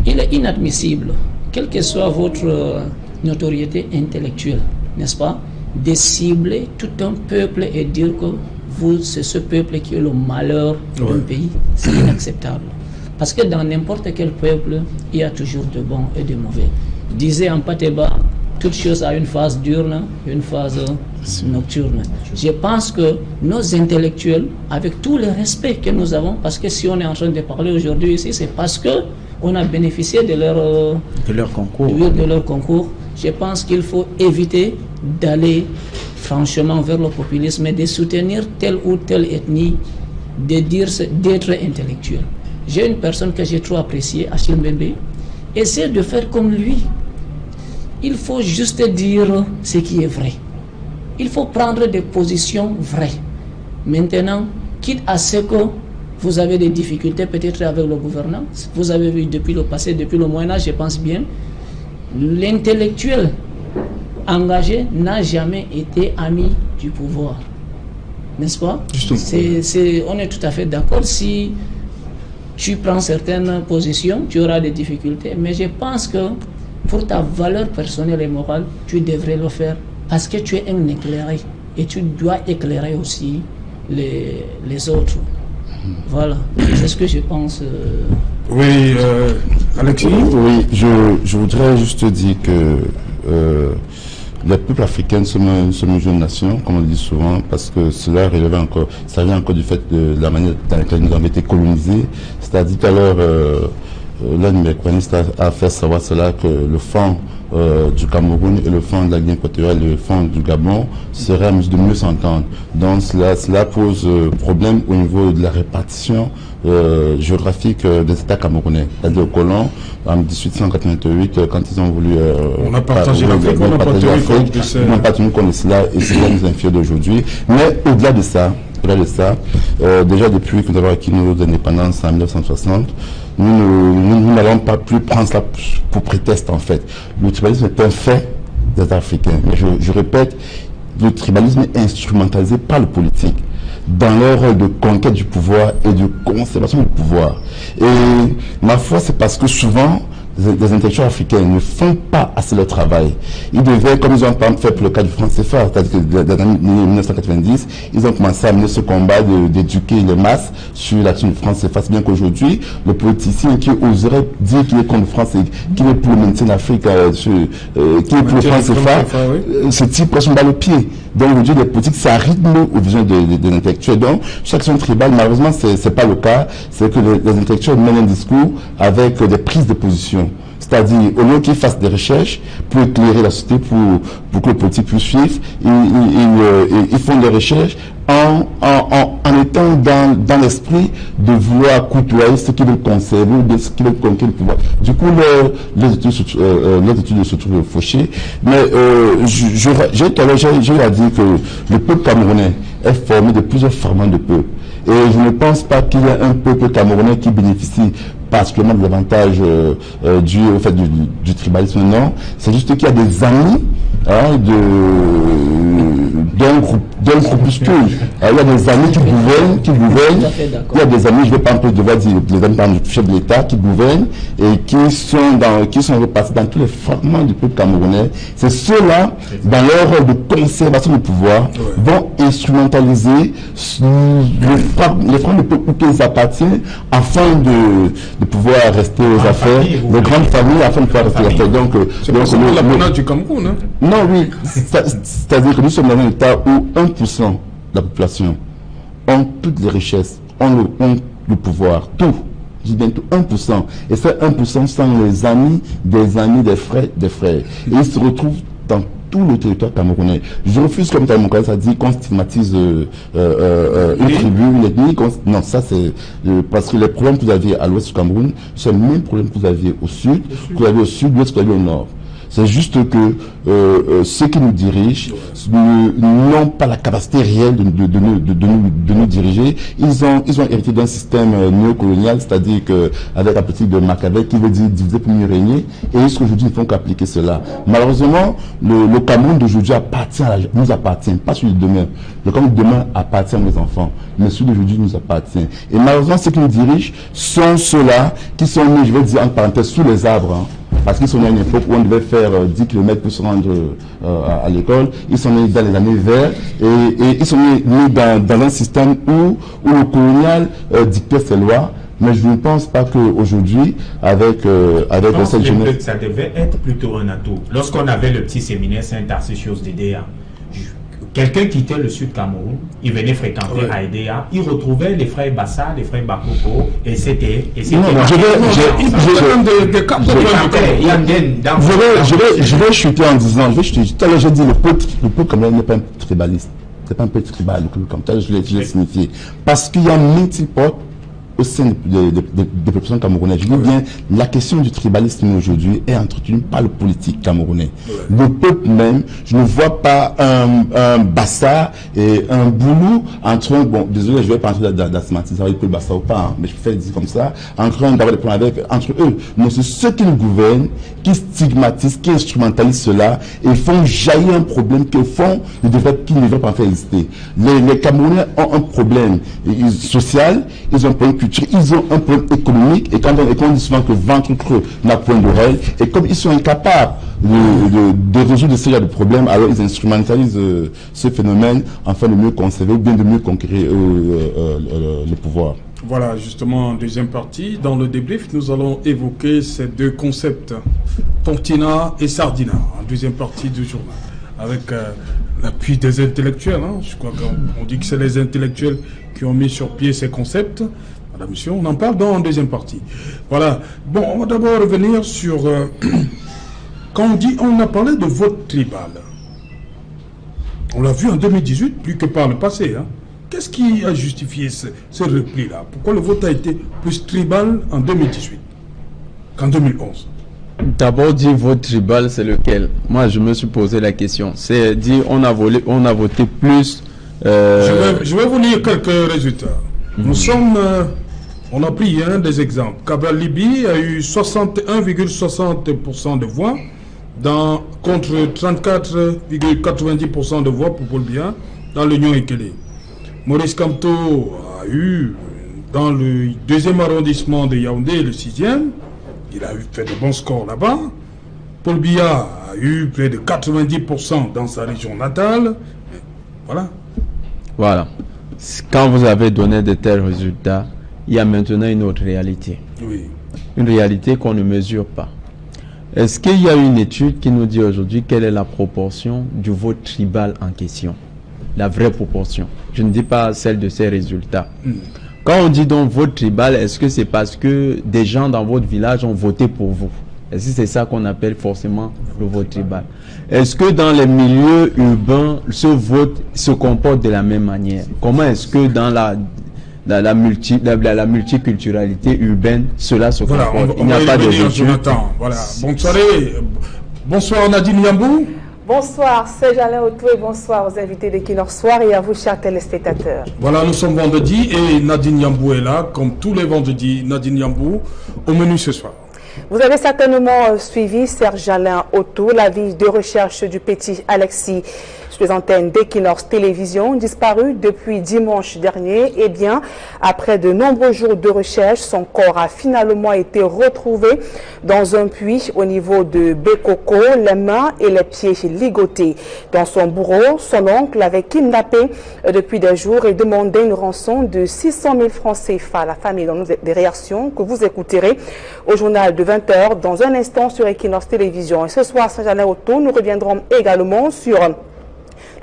Il est inadmissible, quelle que soit votre notoriété intellectuelle, n'est-ce pas, de cibler tout un peuple et dire que c'est ce peuple qui est le malheur d'un pays. C'est inacceptable. Parce que dans n'importe quel peuple, il y a toujours de bons et de mauvais. Disait en Pateba, toute chose a une phase diurne, une phase nocturne. Je pense que nos intellectuels, avec tout le respect que nous avons, parce que si on est en train de parler aujourd'hui ici, c'est parce que on a bénéficié de leur concours. Je pense qu'il faut éviter d'aller franchement vers le populisme et de soutenir telle ou telle ethnie, d'être intellectuel. J'ai une personne que j'ai trop appréciée, Achille Mbembe. Essaie de faire comme lui. Il faut juste dire ce qui est vrai. Il faut prendre des positions vraies. Maintenant, quitte à ce que vous avez des difficultés peut-être avec le gouvernement, vous avez vu depuis le passé, depuis le Moyen-Âge, je pense bien, l'intellectuel engagé n'a jamais été ami du pouvoir. N'est-ce pas? On est tout à fait d'accord. Si tu prends certaines positions, tu auras des difficultés. Mais je pense que pour ta valeur personnelle et morale, tu devrais le faire parce que tu es un éclairé et tu dois éclairer aussi les autres. Voilà, c'est ce que je pense.
Oui, Alexis.
Oui, je voudrais juste dire que les peuples africains sont une jeune nation, comme on le dit souvent, parce que cela vient encore du fait de la manière dans laquelle nous avons été colonisés. C'est-à-dire tout à l'heure, l'un de mes chroniqueurs a fait savoir cela, que le fond du Cameroun et le fond de la Guinée équatoriale et le fond du Gabon seraient à mesure de mieux s'entendre. Donc cela pose problème au niveau de la répartition géographique des États camerounais. C'est-à-dire aux colons, en 1888, quand ils ont voulu...
on a partagé l'Afrique, on a partagé l'Afrique.
Ils n'ont pas tenu compte de cela et cela nous infie d'aujourd'hui. Mais au-delà de ça, déjà depuis que nous avons acquis nos indépendances en 1960, nous n'allons pas plus prendre cela pour prétexte en fait. Le tribalisme est un fait des Africains. Mais je répète, le tribalisme est instrumentalisé par le politique dans leur rôle de conquête du pouvoir et de conservation du pouvoir. Et ma foi, c'est parce que souvent, les intellectuels africains ne font pas assez leur travail. Ils devaient, comme ils ont par exemple fait pour le cas du franc CFA, c'est-à-dire que dans les années 1990, ils ont commencé à mener ce combat d'éduquer les masses sur l'action du franc CFA. C'est bien qu'aujourd'hui, le politicien qui oserait dire qu'il est contre le franc CFA, qu'il est pour le maintien d'Afrique, qu'il est pour le franc CFA, ce type prend son balle au pied. Donc aujourd'hui, les politiques, ça rythme aux visions des intellectuels. Donc, chaque action tribale, malheureusement, c'est pas le cas. C'est que les intellectuels mènent un discours avec des prises de position. C'est-à-dire, au lieu qu'ils fassent des recherches pour éclairer la société, pour que le politique puisse suivre, ils font des recherches en étant dans l'esprit de vouloir côtoyer ce qu'ils veulent conserver ou de ce qu'ils veulent conquérir le pouvoir. Du coup, les études se trouvent fauchées. Mais j'ai eu à dire que le peuple camerounais est formé de plusieurs fragments de peuples. Et je ne pense pas qu'il y ait un peuple camerounais qui bénéficie particulièrement des avantages dus au fait du tribalisme. Non, c'est juste qu'il y a des amis d'un groupuscule. Il y a des amis qui gouvernent. Il y a des amis, je ne vais pas un peu devoir dire, les amis par du chef de l'État qui gouvernent et qui sont repartis dans tous les fragments du peuple camerounais. C'est ceux-là, dans leur rôle de conservation du pouvoir, vont instrumentaliser les fragments du peuple qui appartiennent afin de pouvoir rester aux affaires, de grandes familles afin de pouvoir rester aux affaires. Donc,
c'est la menace du Cameroun, hein?
Non, oui. C'est-à-dire que nous sommes dans un État où 1% la population ont toutes les richesses, ont le pouvoir, tout. Je dis bien tout, 1%. Et ces 1% sont les amis, des frères, des frères. Et ils se retrouvent dans tout le territoire camerounais. Je refuse, comme mon collègue a dit, qu'on stigmatise une tribu, une ethnie. Non, ça c'est parce que les problèmes que vous aviez à l'ouest du Cameroun, c'est le même problème que vous aviez au sud, que vous aviez au sud, l'ouest, que vous aviez au nord. C'est juste que ceux qui nous dirigent n'ont pas la capacité réelle de nous diriger. Ils ont hérité d'un système néocolonial, c'est-à-dire que avec la politique de Machiavel qui veut dire diviser pour mieux régner. Et jusqu'aujourd'hui, ils ne font qu'appliquer cela. Malheureusement, le Cameroun d'aujourd'hui nous appartient, pas celui de demain. Le Cameroun de demain appartient à nos enfants, mais celui d'aujourd'hui nous appartient. Et malheureusement, ceux qui nous dirigent sont ceux-là qui sont nés, je vais dire en parenthèse, sous les arbres. Hein. Parce qu'ils sont nés à une époque où on devait faire 10 km pour se rendre à l'école. Ils sont nés dans les années verts et ils sont nés dans un système où le colonial dictait ses lois. Mais je ne pense pas qu'aujourd'hui, avec cette jeunesse...
Ça devait être plutôt un atout. Lorsqu'on avait le petit séminaire Saint-Tarcisius d'EDA, quelqu'un quittait le sud Cameroun, il venait fréquenter à EDA, il retrouvait les frères Bassa, les frères Bakoko, et c'était...
Je vais chuter en disant, tout à l'heure j'ai dit le peuple camerounais n'est pas un tribaliste. C'est pas un peuple tribal, le peuple comme tel, je l'ai signifié. Parce qu'il y a multiples au sein des populations camerounaises. Je dis bien, la question du tribalisme aujourd'hui est entretenue par le politique camerounais. Le peuple même, je ne vois pas un Bassa et un Boulou entre un, bon, désolé, je vais pas entrer dans la sémantique, ça va être le Bassa ou pas, hein, mais je préfère dire comme ça, entre eux. Non, c'est ceux qui nous gouvernent, qui stigmatisent, qui instrumentalisent cela, et font jaillir un problème qu'ils ne devraient pas faire exister. Les Camerounais ont un problème social, ils ont un problème culturel, ils ont un problème économique, et quand on dit souvent que ventre creux n'a point d'oreille, et comme ils sont incapables de résoudre ce genre de problème, alors ils instrumentalisent ce phénomène afin de mieux conserver ou bien de mieux conquérir le pouvoir.
Voilà, justement, en deuxième partie, dans le débrief, nous allons évoquer ces deux concepts, Tontina et Sardina, en deuxième partie du journal, avec l'appui des intellectuels. Hein. Je crois qu'on dit que c'est les intellectuels qui ont mis sur pied ces concepts. Madame, monsieur, on en parle dans la deuxième partie. Voilà. Bon, on va d'abord revenir sur... quand on a parlé de vote tribal, on l'a vu en 2018, plus que par le passé, hein. Qu'est-ce qui a justifié ce repli-là? Pourquoi le vote a été plus tribal en 2018 qu'en 2011?
D'abord, dire vote tribal, c'est lequel? Moi, je me suis posé la question. C'est dire on a voté plus...
Je vais vous lire quelques résultats. Nous sommes... on a pris des exemples. Cabral Libi a eu 61,60% de voix contre 34,90% de voix pour Paul Biya dans l'Union Ekele. Maurice Kamto a eu, dans le deuxième arrondissement de Yaoundé, le 6e, il a fait de bons scores là-bas. Paul Biya a eu près de 90% dans sa région natale. Voilà. Voilà.
Quand vous avez donné de tels résultats, il y a maintenant une autre réalité.
Oui.
Une réalité qu'on ne mesure pas. Est-ce qu'il y a une étude qui nous dit aujourd'hui quelle est la proportion du vote tribal en question? La vraie proportion. Je ne dis pas celle de ces résultats. Quand on dit donc vote tribal, est-ce que c'est parce que des gens dans votre village ont voté pour vous? Est-ce que c'est ça qu'on appelle forcément le vote tribal? Est-ce que dans les milieux urbains, ce vote se comporte de la même manière? Comment est-ce que dans la multiculturalité urbaine, cela se comporte? Il n'y a pas de
Voilà. Bonsoir Nadine Yambou.
Bonsoir Serge-Alain Autou et bonsoir aux invités d'Equinox Soir et à vous chers téléspectateurs.
Voilà, nous sommes vendredi et Nadine Yambou est là, comme tous les vendredis. Nadine Yambou, au menu ce soir.
Vous avez certainement suivi Serge-Alain Autou, l'avis de recherche du petit Alexis sur les antennes d'Equinox Télévision, disparu depuis dimanche dernier. Eh bien, après de nombreux jours de recherche, son corps a finalement été retrouvé dans un puits au niveau de Bekoko, les mains et les pieds ligotés. Dans son bureau, son oncle avait kidnappé depuis des jours et demandé une rançon de 600 000 francs CFA. La famille donne des réactions que vous écouterez au journal de 20h dans un instant sur Equinox Télévision. Et ce soir, Serge-Alain Autou, nous reviendrons également sur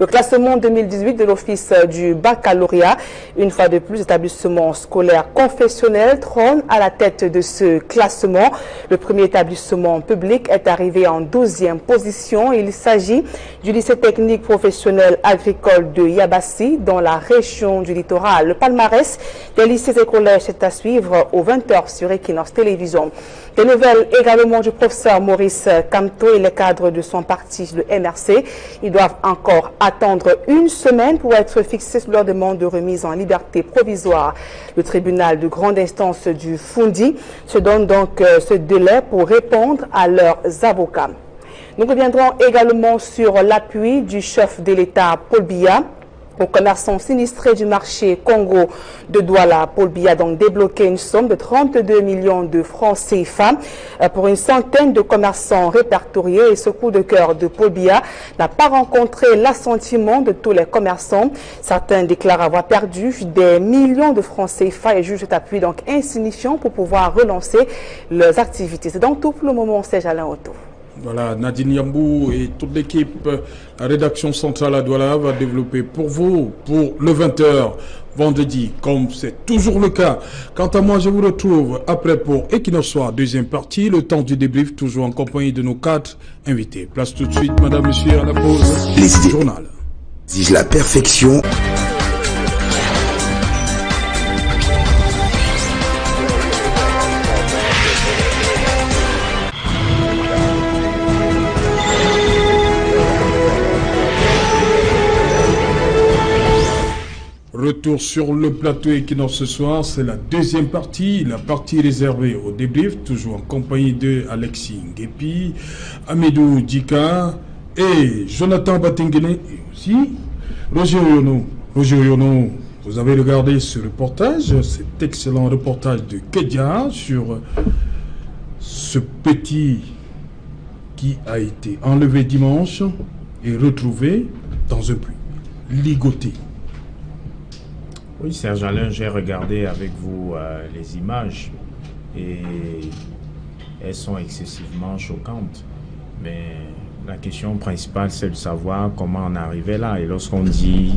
Le classement 2018 de l'Office du baccalauréat, une fois de plus, l'établissement scolaire confessionnel trône à la tête de ce classement. Le premier établissement public est arrivé en 12e position. Il s'agit du lycée technique professionnel agricole de Yabassi dans la région du littoral. Le palmarès des lycées et collèges est à suivre aux 20h sur Equinox Télévision. Des nouvelles également du professeur Maurice Kamto et les cadres de son parti, le MRC. Ils doivent encore attendre une semaine pour être fixés sur leur demande de remise en liberté provisoire. Le tribunal de grande instance du Fundi se donne donc ce délai pour répondre à leurs avocats. Nous reviendrons également sur l'appui du chef de l'État, Paul Biya, aux commerçants sinistrés du marché Congo de Douala. Paul Biya a donc débloqué une somme de 32 millions de francs CFA pour une centaine de commerçants répertoriés. Et ce coup de cœur de Paul Biya n'a pas rencontré l'assentiment de tous les commerçants. Certains déclarent avoir perdu des millions de francs CFA et jugent cet appui donc insignifiant pour pouvoir relancer leurs activités. C'est donc tout pour le moment. C'est Alain Otto.
Voilà, Nadine Yambou et toute l'équipe, la rédaction centrale à Douala va développer pour vous, pour le 20h, vendredi, comme c'est toujours le cas. Quant à moi, je vous retrouve après pour Equinox Soir, deuxième partie, le temps du débrief, toujours en compagnie de nos 4 invités. Place tout de suite, madame, monsieur, à la pause.
Les idées
journal
exigent la perfection.
Retour sur le plateau Equinox ce soir, c'est la deuxième partie, la partie réservée au débrief, toujours en compagnie de Alexis Ngepi, Amidou Dika et Jonathan Batingene et aussi Roger Yono. Roger Yono, vous avez regardé ce reportage, cet excellent reportage de Kedia sur ce petit qui a été enlevé dimanche et retrouvé dans un puits, ligoté.
Oui, Serge Alain, j'ai regardé avec vous les images et elles sont excessivement choquantes. Mais la question principale, c'est de savoir comment on arrivait là. Et lorsqu'on dit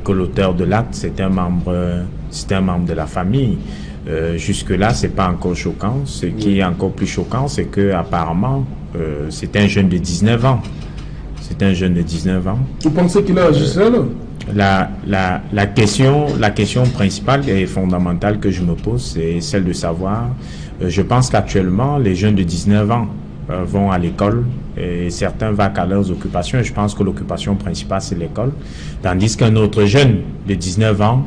que l'auteur de l'acte, c'est un membre de la famille, jusque-là, c'est pas encore choquant. Ce qui est encore plus choquant, c'est que apparemment, c'est un jeune de 19 ans. C'est un jeune de 19 ans.
Vous pensez qu'il a agi seul ?
La question principale et fondamentale que je me pose, c'est celle de savoir, je pense qu'actuellement, les jeunes de 19 ans vont à l'école et certains vaquent à leurs occupations. Et je pense que l'occupation principale, c'est l'école. Tandis qu'un autre jeune de 19 ans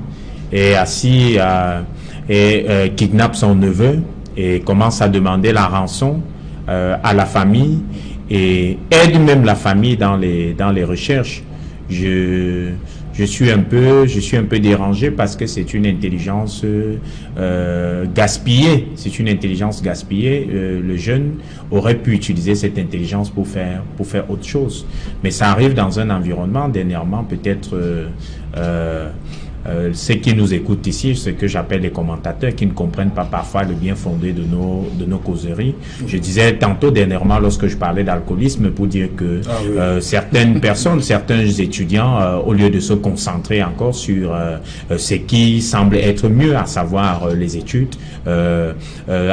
est assis et kidnappe son neveu et commence à demander la rançon à la famille et aide même la famille dans les recherches. Je suis un peu dérangé parce que c'est une intelligence gaspillée. C'est une intelligence gaspillée. Le jeune aurait pu utiliser cette intelligence pour faire autre chose. Mais ça arrive dans un environnement dernièrement peut-être ceux qui nous écoutent ici, ce que j'appelle les commentateurs qui ne comprennent pas parfois le bien fondé de nos causeries. Je disais tantôt dernièrement lorsque je parlais d'alcoolisme pour dire que certaines personnes, certains étudiants, au lieu de se concentrer encore sur ce qui semble être mieux, à savoir les études,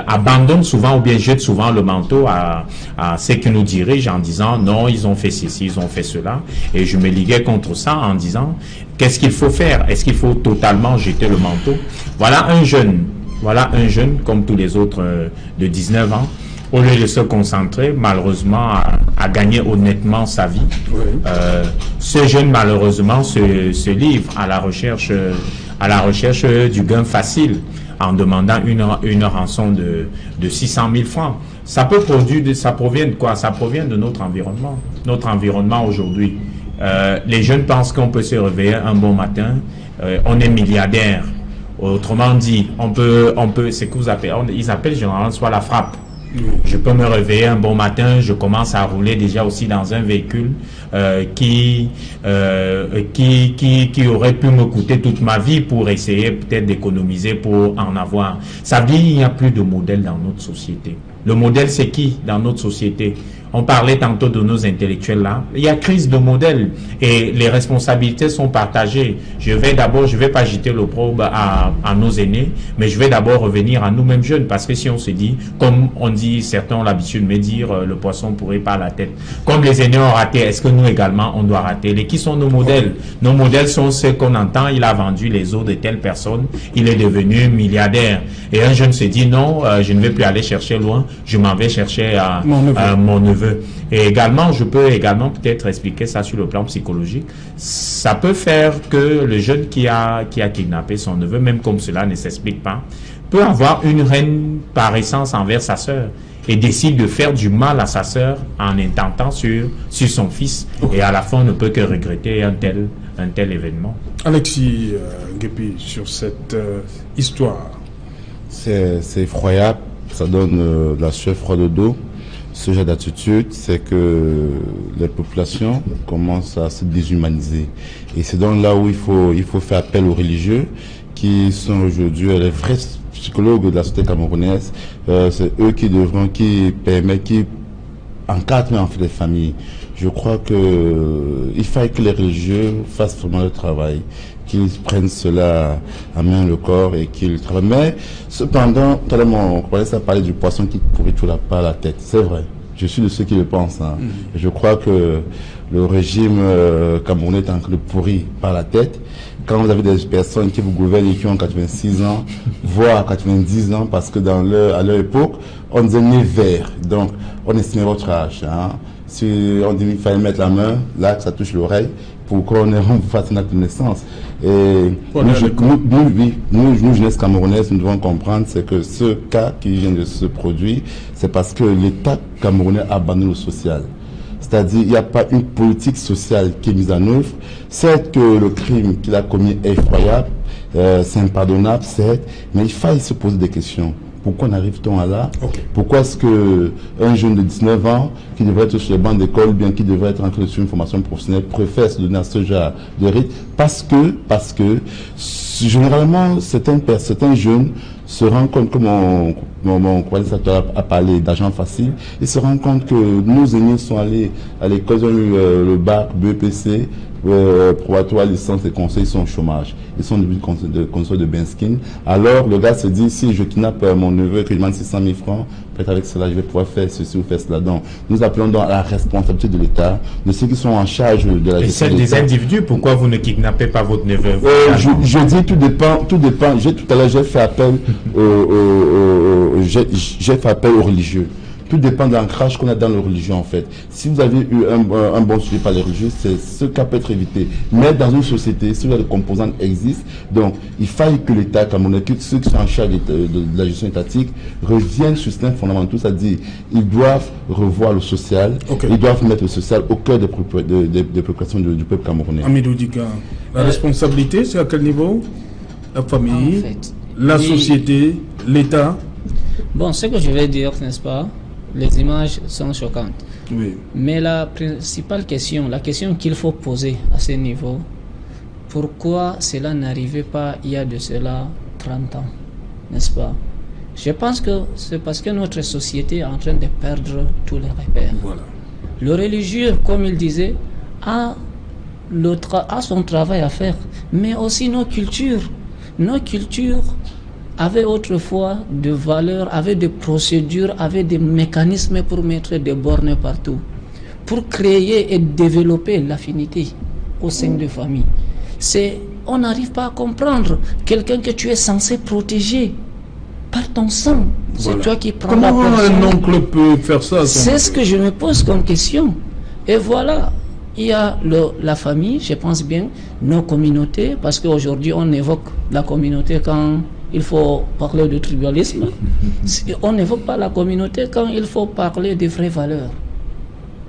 abandonnent souvent ou bien jettent souvent le manteau à ceux qui nous dirigent en disant non, ils ont fait ceci, ils ont fait cela. Et je me liguais contre ça en disant qu'est-ce qu'il faut faire? Est-ce qu'il faut totalement jeter le manteau? Voilà un jeune comme tous les autres de 19 ans, au lieu de se concentrer, malheureusement, à gagner honnêtement sa vie. Ce jeune, malheureusement, se livre à la recherche du gain facile en demandant une rançon de 600 000 francs. Ça provient de quoi? Ça provient de notre environnement. Notre environnement aujourd'hui. Les jeunes pensent qu'on peut se réveiller un bon matin, on est milliardaire. Autrement dit, on peut, c'est que ils appellent généralement soit la frappe. Je peux me réveiller un bon matin, je commence à rouler déjà aussi dans un véhicule qui aurait pu me coûter toute ma vie pour essayer peut-être d'économiser pour en avoir. Ça veut dire qu'il n'y a plus de modèle dans notre société. Le modèle, c'est qui dans notre société? On parlait tantôt de nos intellectuels là. Il y a crise de modèle et les responsabilités sont partagées. Je vais pas jeter l'opprobre à nos aînés, mais je vais d'abord revenir à nous-mêmes jeunes, parce que si on se dit, comme on dit, certains ont l'habitude de me dire, le poisson pourrait par la tête. Comme les aînés ont raté, est-ce que nous également on doit rater? Et qui sont nos modèles? Nos modèles sont ceux qu'on entend, il a vendu les eaux de telle personne, il est devenu milliardaire. Et un jeune se dit, non, je ne vais plus aller chercher loin, je m'en vais chercher à mon neveu. Et également, je peux également peut-être expliquer ça sur le plan psychologique. Ça peut faire que le jeune qui a kidnappé son neveu, même comme cela ne s'explique pas, peut avoir une haine par essence envers sa sœur et décide de faire du mal à sa sœur en intentant sur son fils. Et à la fin, on ne peut que regretter un tel événement.
Alexis Nguepi, sur cette histoire.
C'est effroyable, ça donne de la sueur froide au dos. Ce genre d'attitude, c'est que les populations commencent à se déshumaniser. Et c'est donc là où il faut faire appel aux religieux, qui sont aujourd'hui les vrais psychologues de la société camerounaise. C'est eux qui encadrent en fait les familles. Je crois il faille que les religieux fassent vraiment le travail, qu'ils prennent cela à main le corps et qu'ils travaillent. Mais cependant, tout à l'heure, on commençait à parler du poisson qui pourrit tout par la tête. C'est vrai. Je suis de ceux qui le pensent. Je crois que le régime camerounais est en train de pourrir par la tête. Quand vous avez des personnes qui vous gouvernent et qui ont 86 ans, voire 90 ans, parce que à leur époque, on disait né vert. Donc, on estimait votre âge. Si on dit qu'il fallait mettre la main, là, ça touche l'oreille, pour qu'on fasse une acte de naissance. Et nous, jeunesse camerounaise, nous devons comprendre, c'est que ce cas qui vient de se produire, c'est parce que l'État camerounais a abandonné le social. C'est-à-dire, il n'y a pas une politique sociale qui est mise en œuvre. Certes que le crime qu'il a commis est effroyable, c'est impardonnable, certes, mais il faut se poser des questions. Pourquoi en arrive-t-on à là? Pourquoi est-ce qu'un jeune de 19 ans qui devrait être sur les bancs d'école, bien qu'il devrait être en train de suivre une formation professionnelle, préfère se donner à ce genre de rythme? Parce que généralement, certains jeunes se rendent compte, comme mon coordinateur a parlé d'argent facile, ils se rendent compte que nos aînés sont allés à l'école, ils ont eu le bac, BEPC, probatoire, licence et conseils, ils sont au chômage. Ils sont devenus conseils de Benskin. Alors, le gars se dit, si je kidnappe mon neveu et que je demande 600 000 francs, peut-être avec cela, je vais pouvoir faire ceci ou faire cela. Donc, nous appelons donc à la responsabilité de l'État, de ceux qui sont en charge de la gestion.
Et celle des individus, pourquoi vous ne kidnappez pas votre neveu?
Je dis, tout dépend. Tout à l'heure, j'ai fait appel aux religieux. Tout dépend de l'ancrage qu'on a dans la religion, en fait. Si vous avez eu un bon suivi par les religieux, ce cas peut être évité. Mais dans une société, si les composantes existent, donc il faille que l'État camerounais, que ceux qui sont en charge de la gestion étatique, reviennent sur certains fondamentaux, c'est-à-dire ils doivent revoir le social, ils doivent mettre le social au cœur des préoccupations du peuple camerounais.
Amidou Dika, la responsabilité, c'est à quel niveau? La famille, en fait, la société, l'État?
Bon, ce que je vais dire, n'est-ce pas? Les images sont choquantes.
Oui.
Mais la principale question, la question qu'il faut poser à ce niveau, pourquoi cela n'arrivait pas il y a de cela 30 ans, n'est-ce pas? Je pense que c'est parce que notre société est en train de perdre tous les repères.
Voilà.
Le religieux, comme il disait, a son travail à faire, mais aussi nos cultures. Nos cultures avaient autrefois des valeurs, avaient des procédures, avaient des mécanismes pour mettre des bornes partout, pour créer et développer l'affinité au sein de familles. On n'arrive pas à comprendre quelqu'un que tu es censé protéger par ton sang. C'est toi qui prends la personne.
Comment un oncle peut faire ça?
C'est ce que je me pose comme question. Et voilà, il y a la famille, je pense bien, nos communautés, parce qu'aujourd'hui on évoque la communauté quand il faut parler de tribalisme. On n'évoque pas la communauté quand il faut parler des vraies valeurs.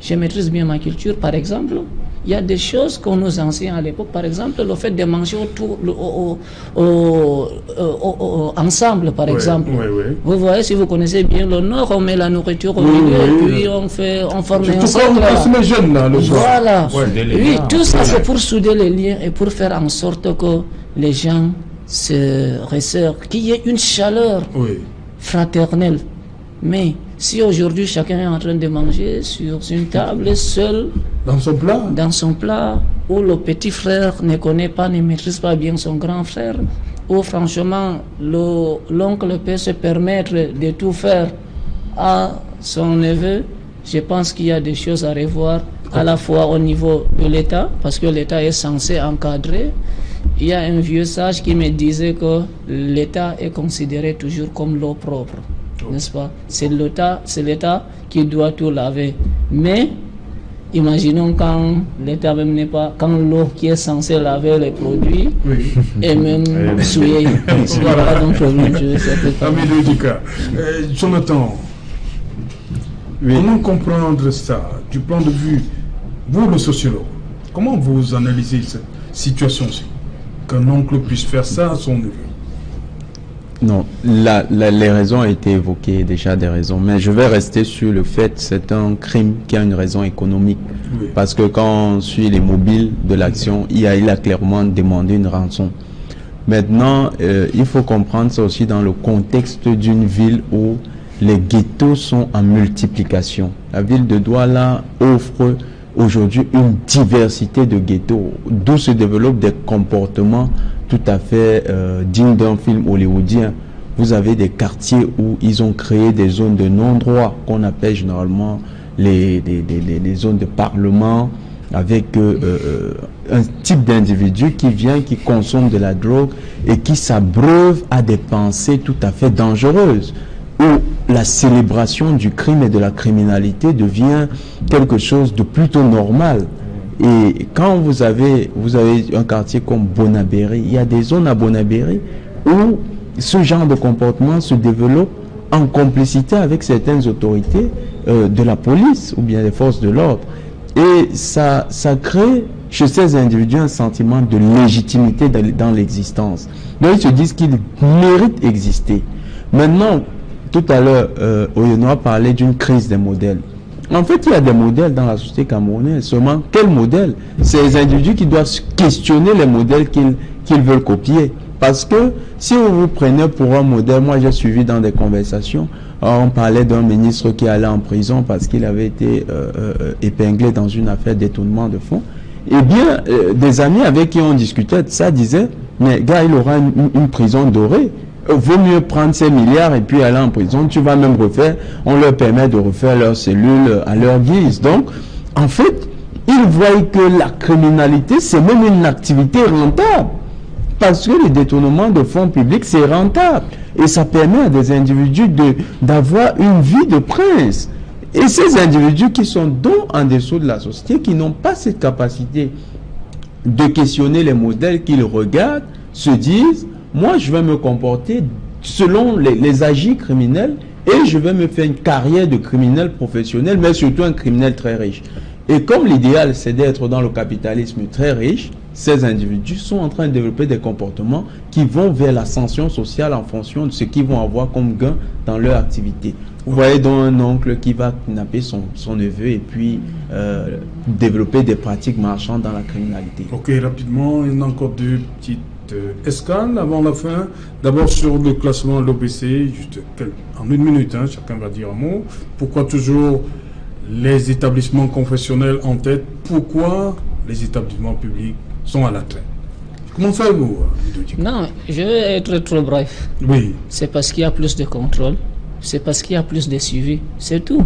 Je maîtrise bien ma culture, par exemple. Il y a des choses qu'on nous enseigne à l'époque, par exemple, le fait de manger ensemble, par exemple.
Oui.
Vous voyez, si vous connaissez bien le Nord, on met la nourriture au milieu et puis on forme un cercle.
Les jeunes, là, le soir.
Voilà. Oui, tout ça, c'est pour souder les liens et pour faire en sorte que les gens se resserrent, qu'il y ait une chaleur fraternelle. Mais Si aujourd'hui chacun est en train de manger sur une table seul,
Dans son plat,
où le petit frère ne connaît pas, ne maîtrise pas bien son grand frère, où franchement l'oncle peut se permettre de tout faire à son neveu, je pense qu'il y a des choses à revoir à la fois au niveau de l'État, parce que l'État est censé encadrer. Il y a un vieux sage qui me disait que l'État est considéré toujours comme l'eau propre, n'est-ce pas? C'est l'État qui doit tout laver. Mais imaginons quand l'État même n'est pas, quand l'eau qui est censée laver les produits est même souillée. Voilà donc problème.
Ami Dika, Jonathan, comment comprendre ça du plan de vue, vous le sociologue, comment vous analysez cette situation-ci? Qu'un oncle puisse faire ça à son neveu?
Non, les raisons ont été évoquées, déjà des raisons, mais je vais rester sur le fait que c'est un crime qui a une raison économique. Oui. Parce que quand on suit les mobiles de l'action, il a clairement demandé une rançon. Maintenant, il faut comprendre ça aussi dans le contexte d'une ville où les ghettos sont en multiplication. La ville de Douala offre aujourd'hui une diversité de ghettos, d'où se développent des comportements tout à fait dignes d'un film hollywoodien. Vous avez des quartiers où ils ont créé des zones de non-droit qu'on appelle généralement les zones de parlement, avec un type d'individu qui vient, qui consomme de la drogue et qui s'abreuve à des pensées tout à fait dangereuses, où la célébration du crime et de la criminalité devient quelque chose de plutôt normal. Et quand vous avez un quartier comme Bonabéry, il y a des zones à Bonabéry où ce genre de comportement se développe en complicité avec certaines autorités de la police ou bien des forces de l'ordre. Et ça crée chez ces individus un sentiment de légitimité dans l'existence. Donc ils se disent qu'ils méritent d'exister. Maintenant, tout à l'heure, Oyenoa parlait d'une crise des modèles. En fait, il y a des modèles dans la société camerounaise. Seulement, quel modèle? C'est les individus qui doivent questionner les modèles qu'ils veulent copier. Parce que si vous vous prenez pour un modèle, moi j'ai suivi dans des conversations, on parlait d'un ministre qui allait en prison parce qu'il avait été épinglé dans une affaire détournement de fonds. Eh bien, des amis avec qui on discutait de ça disaient, mais gars, il aura une prison dorée. Vaut mieux prendre ces milliards et puis aller en prison. Tu vas même refaire, on leur permet de refaire leurs cellules à leur guise. Donc, en fait, ils voient que la criminalité, c'est même une activité rentable. Parce que le détournement de fonds publics, c'est rentable. Et ça permet à des individus d'avoir une vie de prince. Et ces individus qui sont donc en dessous de la société, qui n'ont pas cette capacité de questionner les modèles qu'ils regardent, se disent, moi, je vais me comporter selon les agis criminels et je vais me faire une carrière de criminel professionnel, mais surtout un criminel très riche. Et comme l'idéal, c'est d'être dans le capitalisme très riche, ces individus sont en train de développer des comportements qui vont vers l'ascension sociale en fonction de ce qu'ils vont avoir comme gain dans leur activité. Vous voyez donc un oncle qui va kidnapper son neveu et puis développer des pratiques marchandes dans la criminalité.
Ok, rapidement, il y a encore deux petites escale avant la fin. D'abord sur le classement de l'OBC, juste en une minute, hein, chacun va dire un mot. Pourquoi toujours les établissements confessionnels en tête? Pourquoi les établissements publics sont à la traîne? Comment faites-vous?
Non, je vais être trop bref.
Oui.
C'est parce qu'il y a plus de contrôle, c'est parce qu'il y a plus de suivi, c'est tout.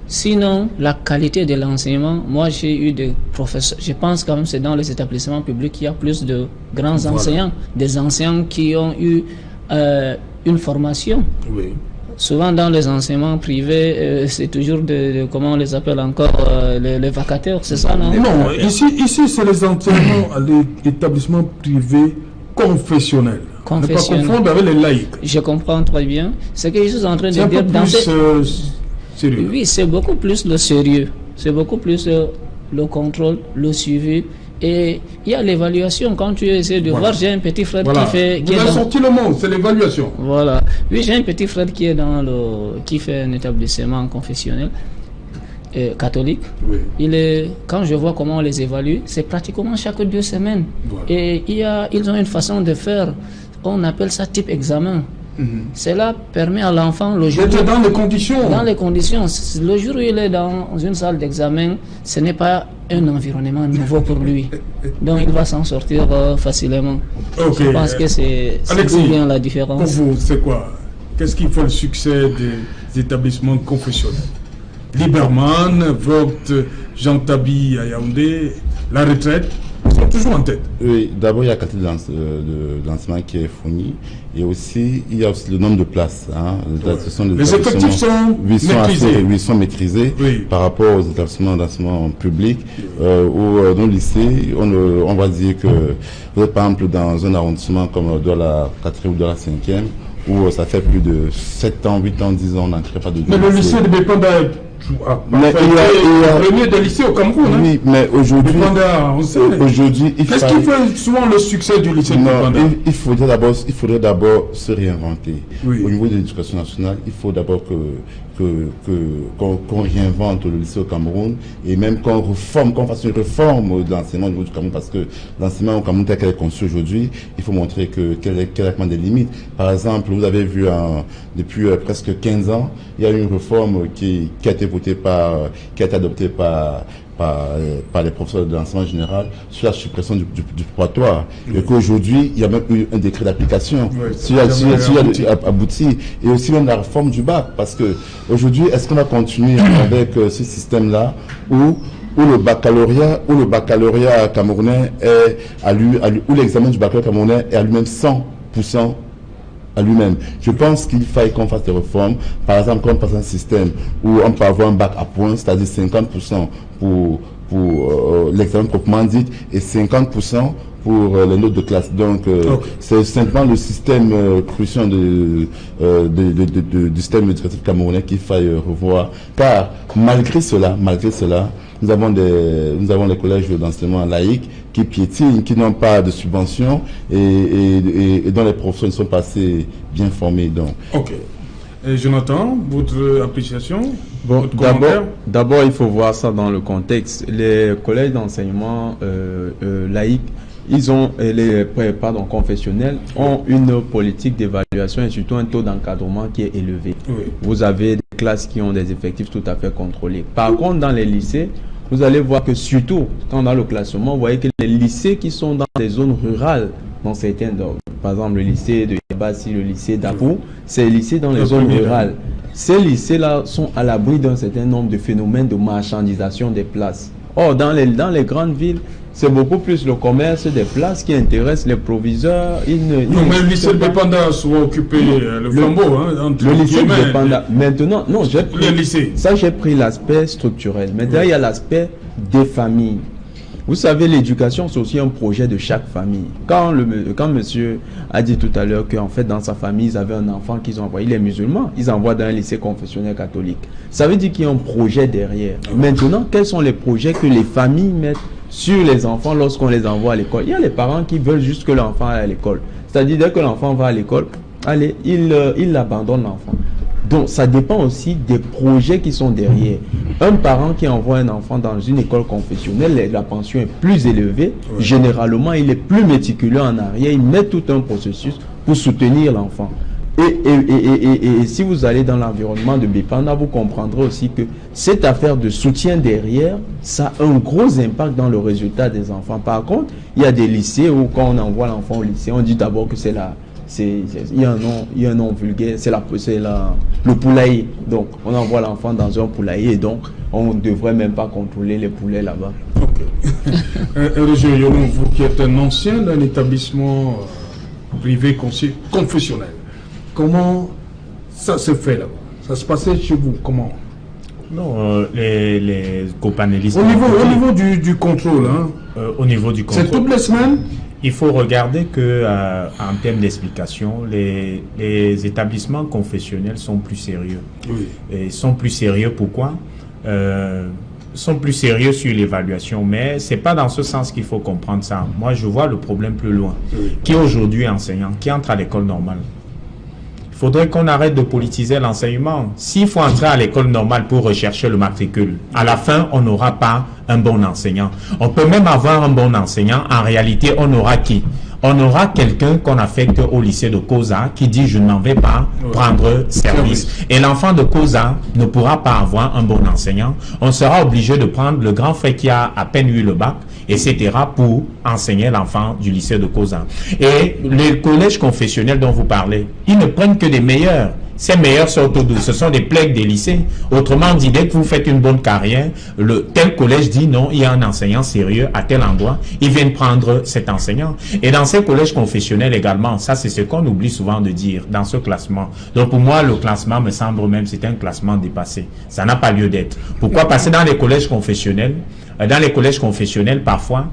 Sinon, la qualité de l'enseignement, moi j'ai eu des professeurs, je pense quand même que c'est dans les établissements publics qu'il y a plus de grands enseignants, des enseignants qui ont eu une formation. Oui. Souvent dans les enseignements privés, c'est toujours comment on les appelle encore, les vacataires, c'est ça, non?
Non, ici c'est les enseignements à l'établissement privé confessionnel. Ne pas confondre avec les laïcs.
Je comprends très bien. Ce que je suis en train de dire
dans sérieux.
Oui, c'est beaucoup plus le sérieux. C'est beaucoup plus le contrôle, le suivi. Et il y a l'évaluation. Quand tu essaies de voir, j'ai un petit frère qui fait...
Vous avez sorti le mot, c'est l'évaluation.
Voilà. Oui, j'ai un petit frère qui est qui fait un établissement confessionnel catholique. Oui. Quand je vois comment on les évalue, c'est pratiquement chaque 2 semaines. Voilà. Et ils ont une façon de faire, on appelle ça type examen. Cela permet à l'enfant, le jour
D'être dans les conditions.
dans les conditions, le jour où il est dans une salle d'examen, ce n'est pas un environnement nouveau pour lui. Donc il va s'en sortir facilement.
Ok.
Je pense que c'est
Alexis,
bien la
pour
différence.
vous, c'est quoi? Qu'est-ce qui fait le succès des établissements confessionnels? Liberman, Vogt, Jean Tabi à Yaoundé, la retraite, ils sont toujours en tête.
Oui, d'abord, il y a la qualité de lancement qui est fournie. Et aussi, il y a aussi le nombre de places. Hein. Ce sont des
Les effectifs sont maîtrisés.
Ils sont maîtrisés par rapport aux établissements d'enseignement public. Dans le lycée, on va dire que vous êtes par exemple dans un arrondissement comme de la 4e ou de la 5e, où ça fait plus de 7 ans, 8 ans, 10 ans, on n'entrait pas de
Mais le lycée de Bépanda est premier des lycées au Cameroun.
Oui, mais aujourd'hui,
qu'est-ce qui fait souvent le succès du lycée de Bépanda?
Il faudrait d'abord se réinventer. Au niveau de l'éducation nationale, il faut d'abord qu'on réinvente le lycée au Cameroun et même qu'on fasse une réforme de l'enseignement au niveau du Cameroun, parce que l'enseignement au Cameroun tel qu'il est conçu aujourd'hui, il faut montrer qu'il y a des limites. Par exemple, vous avez vu depuis presque 15 ans, il y a eu une réforme qui a été votée qui a été adoptée par les professeurs de l'enseignement général sur la suppression du probatoire. Et qu'aujourd'hui, il y a même eu un décret d'application abouti. Et aussi même la réforme du bac. Parce que aujourd'hui, est-ce qu'on va continuer avec ce système-là où le baccalauréat camerounais où l'examen du baccalauréat camerounais est à lui-même 100% à lui-même. Je pense qu'il faille qu'on fasse des réformes. Par exemple, qu'on passe un système où on peut avoir un bac à points, c'est-à-dire 50% pour l'examen proprement dit et 50% pour les notes de classe. Donc, c'est simplement le système crucial du système éducatif camerounais qu'il faille revoir. Car malgré cela, nous avons les collèges d'enseignement laïque qui piétinent, qui n'ont pas de subvention et dont les professeurs ne sont pas assez bien formés. Donc.
Ok. Et Jonathan, votre appréciation?
Bon, d'abord, il faut voir ça dans le contexte. Les collèges d'enseignement laïque, confessionnels ont une politique d'évaluation et surtout un taux d'encadrement qui est élevé. Oui. Vous avez des classes qui ont des effectifs tout à fait contrôlés. Par contre, dans les lycées, vous allez voir que surtout, quand dans le classement, vous voyez que les lycées qui sont dans des zones rurales, dans certains, par exemple le lycée de Yabassi, le lycée d'Apou, c'est les lycées dans les zones rurales. Ces lycées-là sont à l'abri d'un certain nombre de phénomènes de marchandisation des places. Or, dans les grandes villes, c'est beaucoup plus le commerce des places qui intéresse les proviseurs. Mais
le lycée de Bépanda a souvent occupé le flambeau.
Le lycée de Bépanda. Maintenant, non, j'ai pris l'aspect structurel. Maintenant, il y a l'aspect des familles. Vous savez, l'éducation, c'est aussi un projet de chaque famille. Quand monsieur a dit tout à l'heure qu'en fait, dans sa famille, ils avaient un enfant qu'ils ont envoyé, les musulmans, ils envoient dans un lycée confessionnel catholique. Ça veut dire qu'il y a un projet derrière. Maintenant, quels sont les projets que les familles mettent sur les enfants lorsqu'on les envoie à l'école? Il y a les parents qui veulent juste que l'enfant aille à l'école. C'est-à-dire, dès que l'enfant va à l'école, allez, il abandonne l'enfant. Donc, ça dépend aussi des projets qui sont derrière. Un parent qui envoie un enfant dans une école confessionnelle, la pension est plus élevée. Oui. Généralement, il est plus méticuleux en arrière. Il met tout un processus pour soutenir l'enfant. Et si vous allez dans l'environnement de Bépanda, vous comprendrez aussi que cette affaire de soutien derrière, ça a un gros impact dans le résultat des enfants. Par contre, il y a des lycées où quand on envoie l'enfant au lycée, on dit d'abord que il y a un nom vulgaire, c'est le poulailler. Donc, on envoie l'enfant dans un poulailler et donc, on ne devrait même pas contrôler les poulets là-bas.
Ok. Roger Yonou, vous qui êtes un ancien d'un établissement privé confessionnel, comment ça se fait là-bas? Ça se passait chez vous, comment?
Non, les copanélistes...
Au niveau du contrôle,
au niveau du contrôle...
C'est toutes les semaines?
Il faut regarder que, en termes d'explication, les établissements confessionnels sont plus sérieux. Oui. Et sont plus sérieux, pourquoi? Sont plus sérieux sur l'évaluation, mais c'est pas dans ce sens qu'il faut comprendre ça. Moi, je vois le problème plus loin. Oui. Qui aujourd'hui est enseignant, qui entre à l'école normale? Il faudrait qu'on arrête de politiser l'enseignement. S'il faut entrer à l'école normale pour rechercher le matricule, à la fin, on n'aura pas un bon enseignant. On peut même avoir un bon enseignant. En réalité, on aura qui? on aura quelqu'un qu'on affecte au lycée de Koza qui dit je n'en vais pas prendre service. Et l'enfant de Koza ne pourra pas avoir un bon enseignant. On sera obligé de prendre le grand frère qui a à peine eu le bac, etc. pour enseigner l'enfant du lycée de Koza. Et les collèges confessionnels dont vous parlez, ils ne prennent que des meilleurs. Ces meilleurs sortent d'où? Ce sont des plaies des lycées. Autrement dit, dès que vous faites une bonne carrière, tel collège dit non, il y a un enseignant sérieux à tel endroit, ils viennent prendre cet enseignant. Et dans ces collèges confessionnels également, ça c'est ce qu'on oublie souvent de dire dans ce classement. Donc pour moi, le classement me semble même c'est un classement dépassé. Ça n'a pas lieu d'être. Pourquoi? Parce que dans les collèges confessionnels, parfois,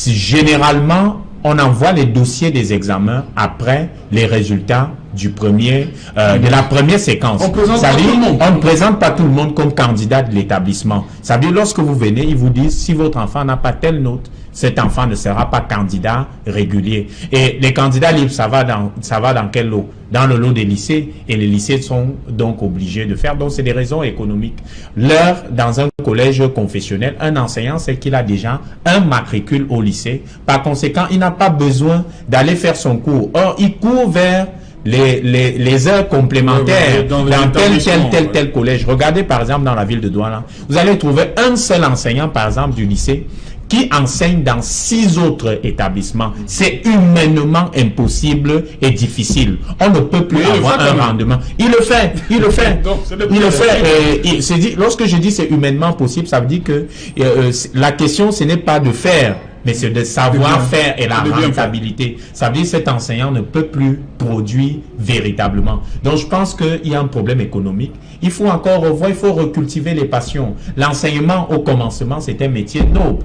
généralement, on envoie les dossiers des examens après les résultats de la première séquence. On ne présente pas tout le monde comme candidat de l'établissement. Ça veut dire, lorsque vous venez, ils vous disent, si votre enfant n'a pas telle note, cet enfant ne sera pas candidat régulier. Et les candidats libres, ça va dans quel lot? Dans le lot des lycées, et les lycées sont donc obligés de faire. Donc c'est des raisons économiques. Dans un collège confessionnel, un enseignant, c'est qu'il a déjà un matricule au lycée. Par conséquent, il n'a pas besoin d'aller faire son cours. Or, il court vers les heures complémentaires dans tel collège. Regardez par exemple dans la ville de Douala, vous allez trouver un seul enseignant par exemple du lycée qui enseigne dans 6 autres établissements. C'est humainement impossible et difficile. On ne peut plus avoir un rendement. Il le fait. Lorsque je dis c'est humainement possible, ça veut dire que la question ce n'est pas de faire, mais c'est de savoir faire et la rentabilité. Ça veut dire que cet enseignant ne peut plus produire véritablement. Donc je pense qu'il y a un problème économique. Il faut encore revoir, il faut recultiver les passions. L'enseignement au commencement, c'est un métier noble.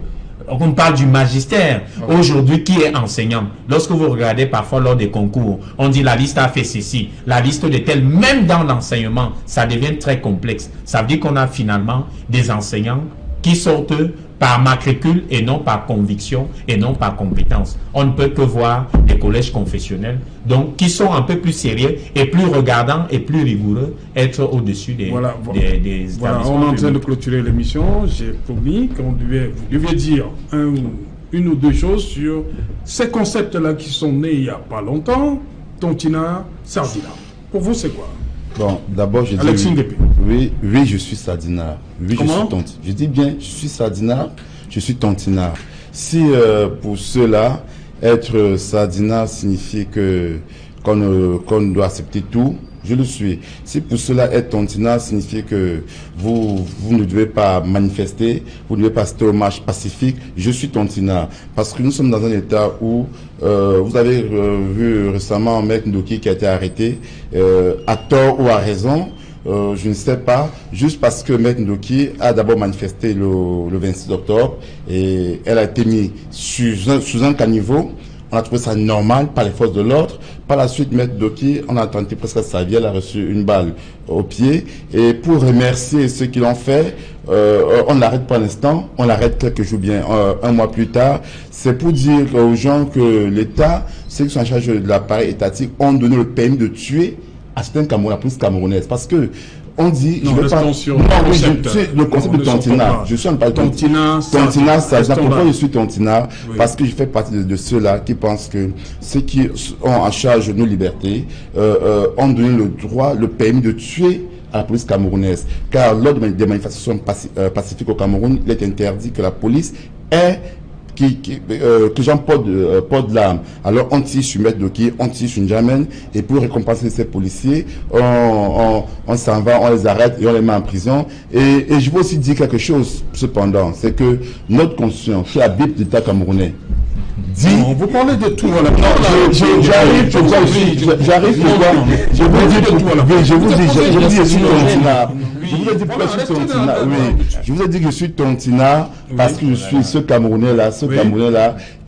On parle du magistère. Aujourd'hui, qui est enseignant? Lorsque vous regardez parfois lors des concours, on dit la liste a fait ceci, la liste de tel. Même dans l'enseignement, ça devient très complexe. Ça veut dire qu'on a finalement des enseignants qui sortent par matricule et non par conviction et non par compétence. On ne peut que voir des collèges confessionnels, donc qui sont un peu plus sérieux et plus regardants et plus rigoureux, être au-dessus des établissements.
On est en train de clôturer l'émission. J'ai promis qu'on vous deviez dire une ou deux choses sur ces concepts-là qui sont nés il n'y a pas longtemps. Tontina, Sardina. Pour vous, c'est quoi?
Bon, d'abord, je dis oui, je suis sardinard. Oui, je dis bien, je suis sardinard, je suis tontinard. Si pour ceux-là, être sardinard signifie qu'on doit accepter tout, je le suis. Si pour cela être tontinard signifie que vous ne devez pas manifester, vous ne devez pas assister aux marches pacifiques, je suis tontinard. Parce que nous sommes dans un état où vous avez vu récemment un mec Ndoki qui a été arrêté à tort ou à raison. Je ne sais pas, juste parce que Maître Ndoki a d'abord manifesté le 26 octobre et elle a été mise sous un caniveau. On a trouvé ça normal par les forces de l'ordre. Par la suite, Maître Ndoki, on a tenté presque sa vie, elle a reçu une balle au pied. Et pour remercier ceux qui l'ont fait, on l'arrête pour l'instant, on l'arrête quelques jours bien, un mois plus tard. C'est pour dire aux gens que l'État, ceux qui sont en charge de l'appareil étatique, ont donné le permis de tuer à certains Camerounais, la police camerounaise. Parce que on dit,
non,
je vais pas. Non, oui, le concept de tontinat. Je suis en parle tontinat, ça. Pourquoi je suis tontinat? Parce que je fais partie de ceux-là qui pensent que ceux qui ont en charge nos libertés ont donné le droit, le permis de tuer à la police camerounaise. Car lors des manifestations pacifiques au Cameroun, il est interdit que la police ait que j'en porte l'arme. Alors on tire sur Maître Ndoki, on tire sur N'Djamène, et pour récompenser ces policiers, on s'en va, on les arrête et on les met en prison. Et je veux aussi dire quelque chose, cependant, c'est que notre constitution, qui habite l'État camerounais, dit...
Non, vous parlez de tout, voilà.
J'arrive pourquoi je vous dis pourquoi je suis tontinat. Je vous ai dit pourquoi je suis tontinat. Oui, je vous ai dit que je suis tontinat parce que je suis ce Camerounais-là,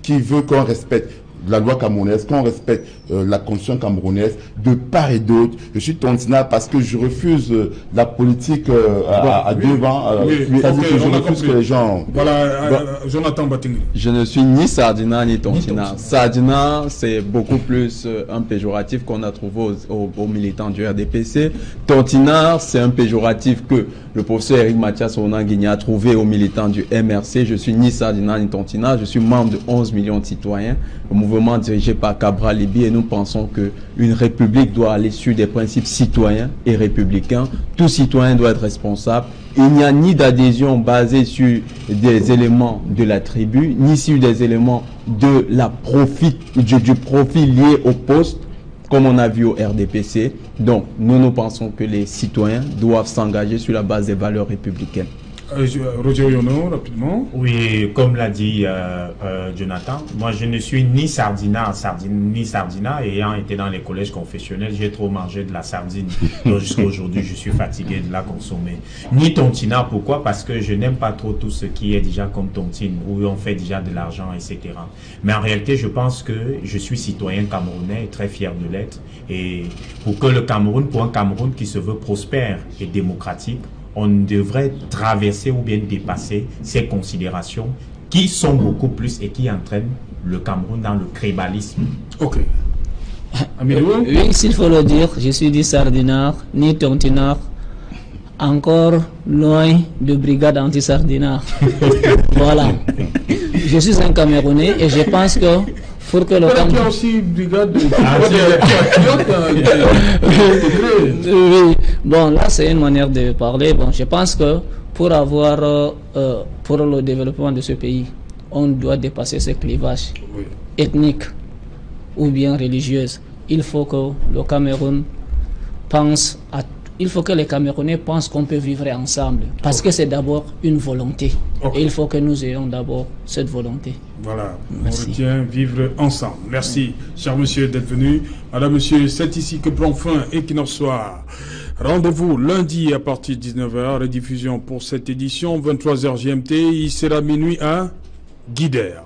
qui veut qu'on respecte la loi camerounaise, qu'on respecte la constitution camerounaise de part et d'autre. Je suis tontinat parce que je refuse la politique à deux vents. C'est-à-dire que je refuse que les gens...
Voilà, Jonathan Batingui.
Je ne suis ni sardinat ni tontinat. Sardinat, c'est beaucoup plus un péjoratif qu'on a trouvé aux militants du RDPC. Tontinat, c'est un péjoratif que le professeur Eric Mathias Onanguigny a trouvé aux militants du MRC. Je suis ni sardinat ni tontinat. Je suis membre de 11 millions de citoyens. Le mouvement gouvernement dirigé par Cabral Libye et nous pensons qu'une république doit aller sur des principes citoyens et républicains. Tout citoyen doit être responsable. Il n'y a ni d'adhésion basée sur des éléments de la tribu, ni sur des éléments de la du profit lié au poste, comme on a vu au RDPC. Donc, nous pensons que les citoyens doivent s'engager sur la base des valeurs républicaines.
Roger Yono, rapidement.
Oui, comme l'a dit Jonathan, moi je ne suis ni sardina, ayant été dans les collèges confessionnels, j'ai trop mangé de la sardine. Donc jusqu'à aujourd'hui, je suis fatigué de la consommer. Ni tontina, pourquoi? Parce que je n'aime pas trop tout ce qui est déjà comme tontine, où on fait déjà de l'argent, etc. Mais en réalité, je pense que je suis citoyen camerounais et très fier de l'être. Et pour que le Cameroun, pour un Cameroun qui se veut prospère et démocratique, on devrait traverser ou bien dépasser ces considérations qui sont beaucoup plus et qui entraînent le Cameroun dans le tribalisme.
Ok.
Oui, s'il faut le dire, je suis ni sardinard, ni tontinard, encore loin de brigade anti-sardinard. Voilà. Je suis un Camerounais et je pense que pour que le Cameroun...
aussi brigade de...
Oui, bon, là c'est une manière de parler. Bon, je pense que pour le développement de ce pays, on doit dépasser ces clivages ethniques ou bien religieux. Il faut que le Cameroun pense à... Il faut que les Camerounais pensent qu'on peut vivre ensemble. Parce que c'est d'abord une volonté. Et il faut que nous ayons d'abord cette volonté.
Voilà,
Merci.
on retient vivre ensemble. Merci, cher monsieur, d'être venu. Madame, monsieur, c'est ici que prend fin Equinoxe Soir. Rendez-vous lundi à partir de 19h. Rediffusion pour cette édition, 23h GMT. Il sera minuit à Guidère.